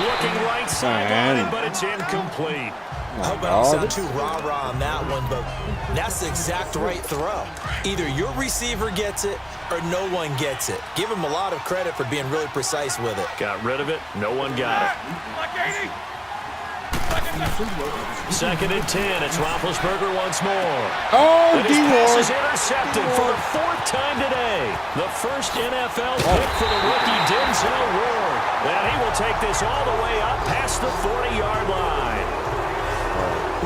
Looking right sideline, but it's incomplete. I hope I don't sound too rah-rah on that one, but that's the exact right throw. Either your receiver gets it or no one gets it. Give him a lot of credit for being really precise with it. Got rid of it. No one got it. Second and 10. It's Roethlisberger once more. Oh, his pass is intercepted for the 4th time today. The first NFL pick for the rookie Denzel Ward. And he will take this all the way up past the 40-yard line.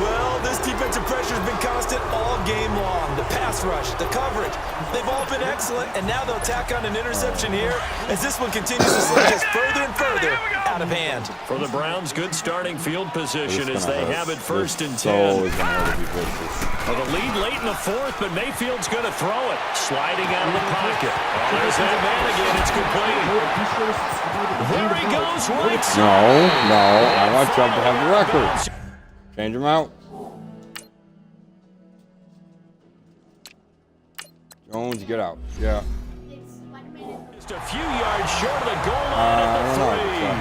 Well, this defensive pressure has been constant all game long. The pass rush, the coverage, they've all been excellent, and now they'll tack on an interception here as this one continues to slide us further and further out of hand. For the Browns, good starting field position as they have it first and 10. Well, the lead late in the 4th, but Mayfield's going to throw it. Sliding out of the pocket. Oh, there's that man again. It's complete. There he goes, right side. No. I want Chubb to have the record. Change him out. Jones, get out. Yeah. Just a few yards short of the goal line at the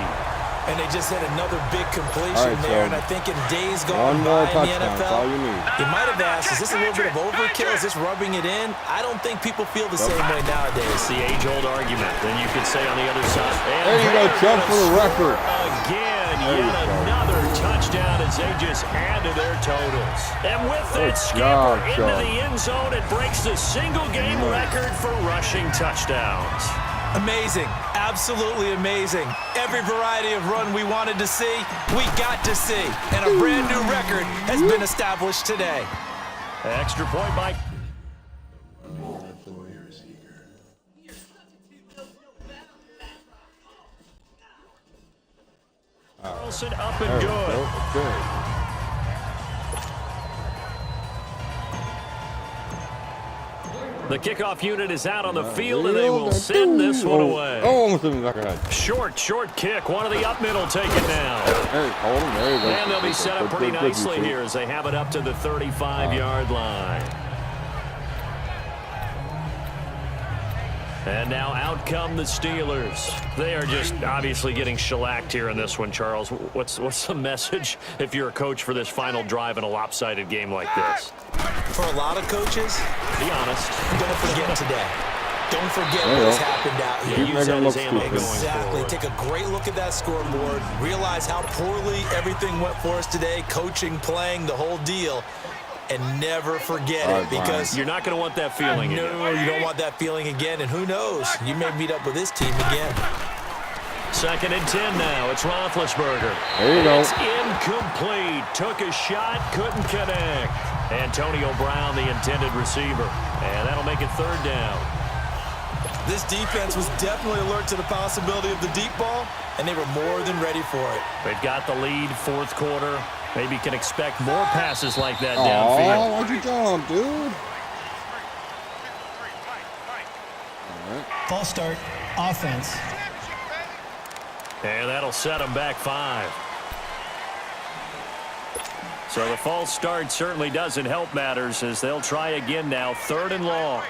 3. And they just had another big completion there. And I think in days gone by in the NFL, all you need. You might have asked, is this a little bit of overkill? Is this rubbing it in? I don't think people feel the same way nowadays. It's the age-old argument. Then you could say on the other side. There you go, Chubb for the record. Again, yet another touchdown as they just add to their totals. And with that scamper into the end zone, it breaks the single-game record for rushing touchdowns. Amazing. Absolutely amazing. Every variety of run we wanted to see, we got to see. And a brand new record has been established today. Extra point by Carlson, up and good. The kickoff unit is out on the field, and they will send this one away. Oh, almost in the back of the head. Short kick. One of the up middle taken down. There you go. And they'll be set up pretty nicely here as they have it up to the 35-yard line. And now out come the Steelers. They are just obviously getting shellacked here in this one, Charles. What's the message if you're a coach for this final drive in a lopsided game like this? For a lot of coaches, be honest. Don't forget today. Don't forget what's happened out here. Use that as ammo going Exactly. forward. Take a great look at that scoreboard. Realize how poorly everything went for us today. Coaching, playing, the whole deal. And never forget it, because you're not going to want that feeling again. No, you don't want that feeling again. And who knows? You may meet up with this team again. 2nd and 10 now. It's Roethlisberger. There you go. It's incomplete. Took a shot, couldn't connect. Antonio Brown, the intended receiver. And that'll make it 3rd down. This defense was definitely alert to the possibility of the deep ball, and they were more than ready for it. They've got the lead, 4th quarter. Maybe can expect more passes like that Oh, downfield. why'd you jump, dude? False start, offense. And that'll set them back 5. So the false start certainly doesn't help matters as they'll try again now, 3rd and long.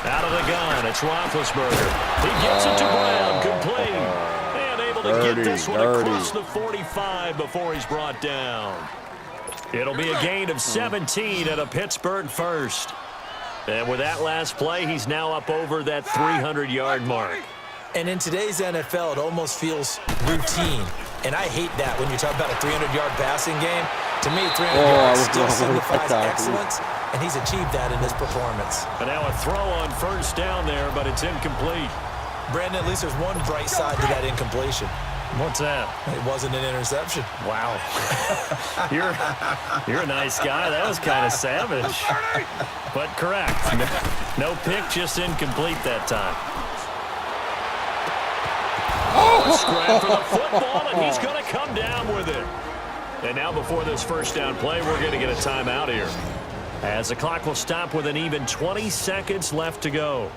Out of the gun, it's Roethlisberger. He gets it to Brown, complete. And able to get this one across the 45 before he's brought down. It'll be a gain of 17 and a Pittsburgh first. And with that last play, he's now up over that 300-yard mark. And in today's NFL, it almost feels routine. And I hate that when you talk about a 300-yard passing game. To me, 300 yards still signifies excellence, and he's achieved that in his performance. And now a throw on 1st down there, but it's incomplete. Brandon, at least there's one bright side to that incompletion. What's that? It wasn't an interception. Wow. You're a nice guy. That was kind of savage. But correct. No pick, just incomplete that time. Scrap for the football, and he's going to come down with it. And now before this 1st down play, we're going to get a timeout here, as the clock will stop with an even 20 seconds left to go.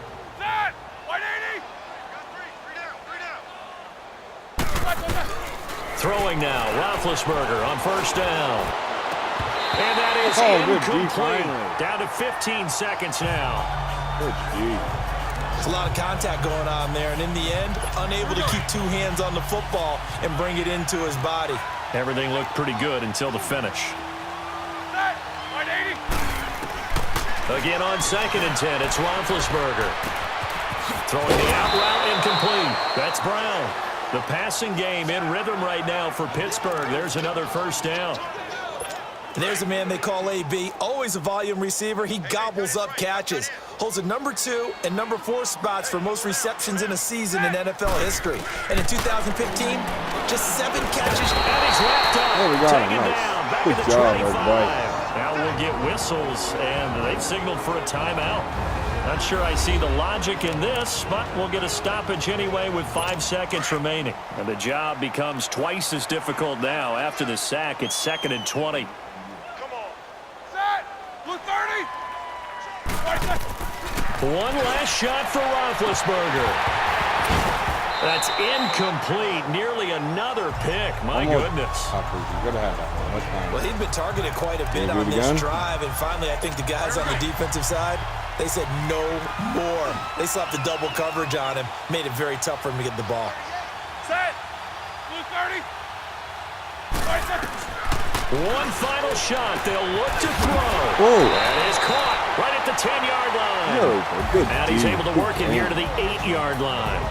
Throwing now, Roethlisberger on 1st down. And that is incomplete. Down to 15 seconds now. There's a lot of contact going on there, and in the end, unable to keep 2 hands on the football and bring it into his body. Everything looked pretty good until the finish. Again on 2nd and 10, it's Roethlisberger. Throwing the out route, incomplete. That's Brown. The passing game in rhythm right now for Pittsburgh. There's another 1st down. There's a man they call AB, always a volume receiver. He gobbles up catches. Holds the number 2 and number 4 spots for most receptions in a season in NFL history. And in 2015, just 7 catches. And he's wrapped up. Oh, we got Taken him. down. Back Good at the job, 25. everybody. Now we'll get whistles, and they've signaled for a timeout. Not sure I see the logic in this, but we'll get a stoppage anyway with 5 seconds remaining. And the job becomes twice as difficult now after the sack. It's 2nd and 20. One last shot for Roethlisberger. That's incomplete. Nearly another pick. My goodness. Well, he'd been targeted quite a bit on this drive, and finally I think the guys on the defensive side, they said no more. They slapped the double coverage on him, made it very tough for him to get the ball. Set. Blue 30. 5 seconds. One final shot. They'll look to throw. That is caught right at the 10-yard line. And he's able to work it here to the 8-yard line.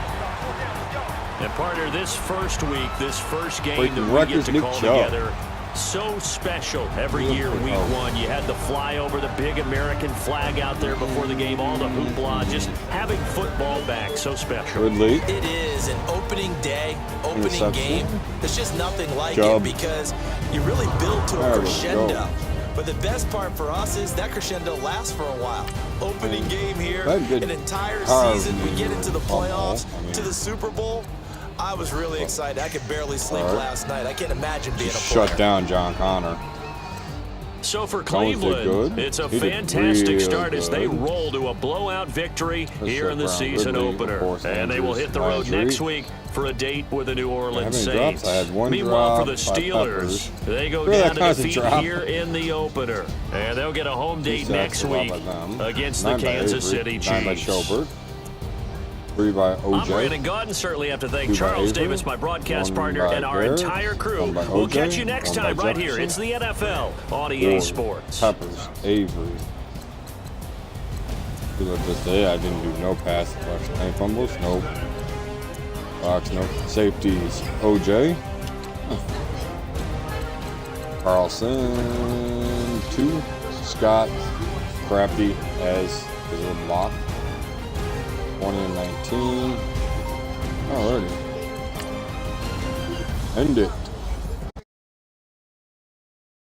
And partner, this first week, this first game that we get to call together, So special every year, week one. You had the fly over the big American flag out there before the game, all the hoopla, just having football back, so special. Ridley. It is an opening day, opening game. There's just nothing like Chubb. it because you really build to a There we crescendo. go. But the best part for us is that crescendo lasts for a while. Opening game here, an entire season, we get into the playoffs, to the Super Bowl. I was really excited. I could barely sleep last night. I can't imagine being a player. Shut down John Connor. So for Jones did Cleveland, good. it's a He did fantastic real start as they good. roll to a blowout victory here in the Brown, season Ridley, of opener. course, And they will hit the road Landry. next week for a date with the New Orleans How many Saints. drops? I had one Meanwhile, for drop, the 5 Steelers, peppers. they go Really, down that to counts as a defeat drop. here in the opener. And they'll get a home date Two next sacks, a lot week by them. against the 9 by Kansas Avery, City 9 by Chiefs. Schobert. 3 by I'm OJ. Brandon Gaudin. Certainly have to thank 2 by Charles Avery, Davis, my broadcast 1 partner, by and our Garrett, entire crew. 1 by We'll OJ, catch you next 1 by time right here. Jefferson. It's the NFL on EA Ward, Sports. Peppers, Avery. Look this day, I didn't do no pass deflection. Any fumbles? Nope. Box, nope. Safeties, OJ. Carlson, 2. Scott, Crafty as his little block. 20 and 19. Alrighty. End it.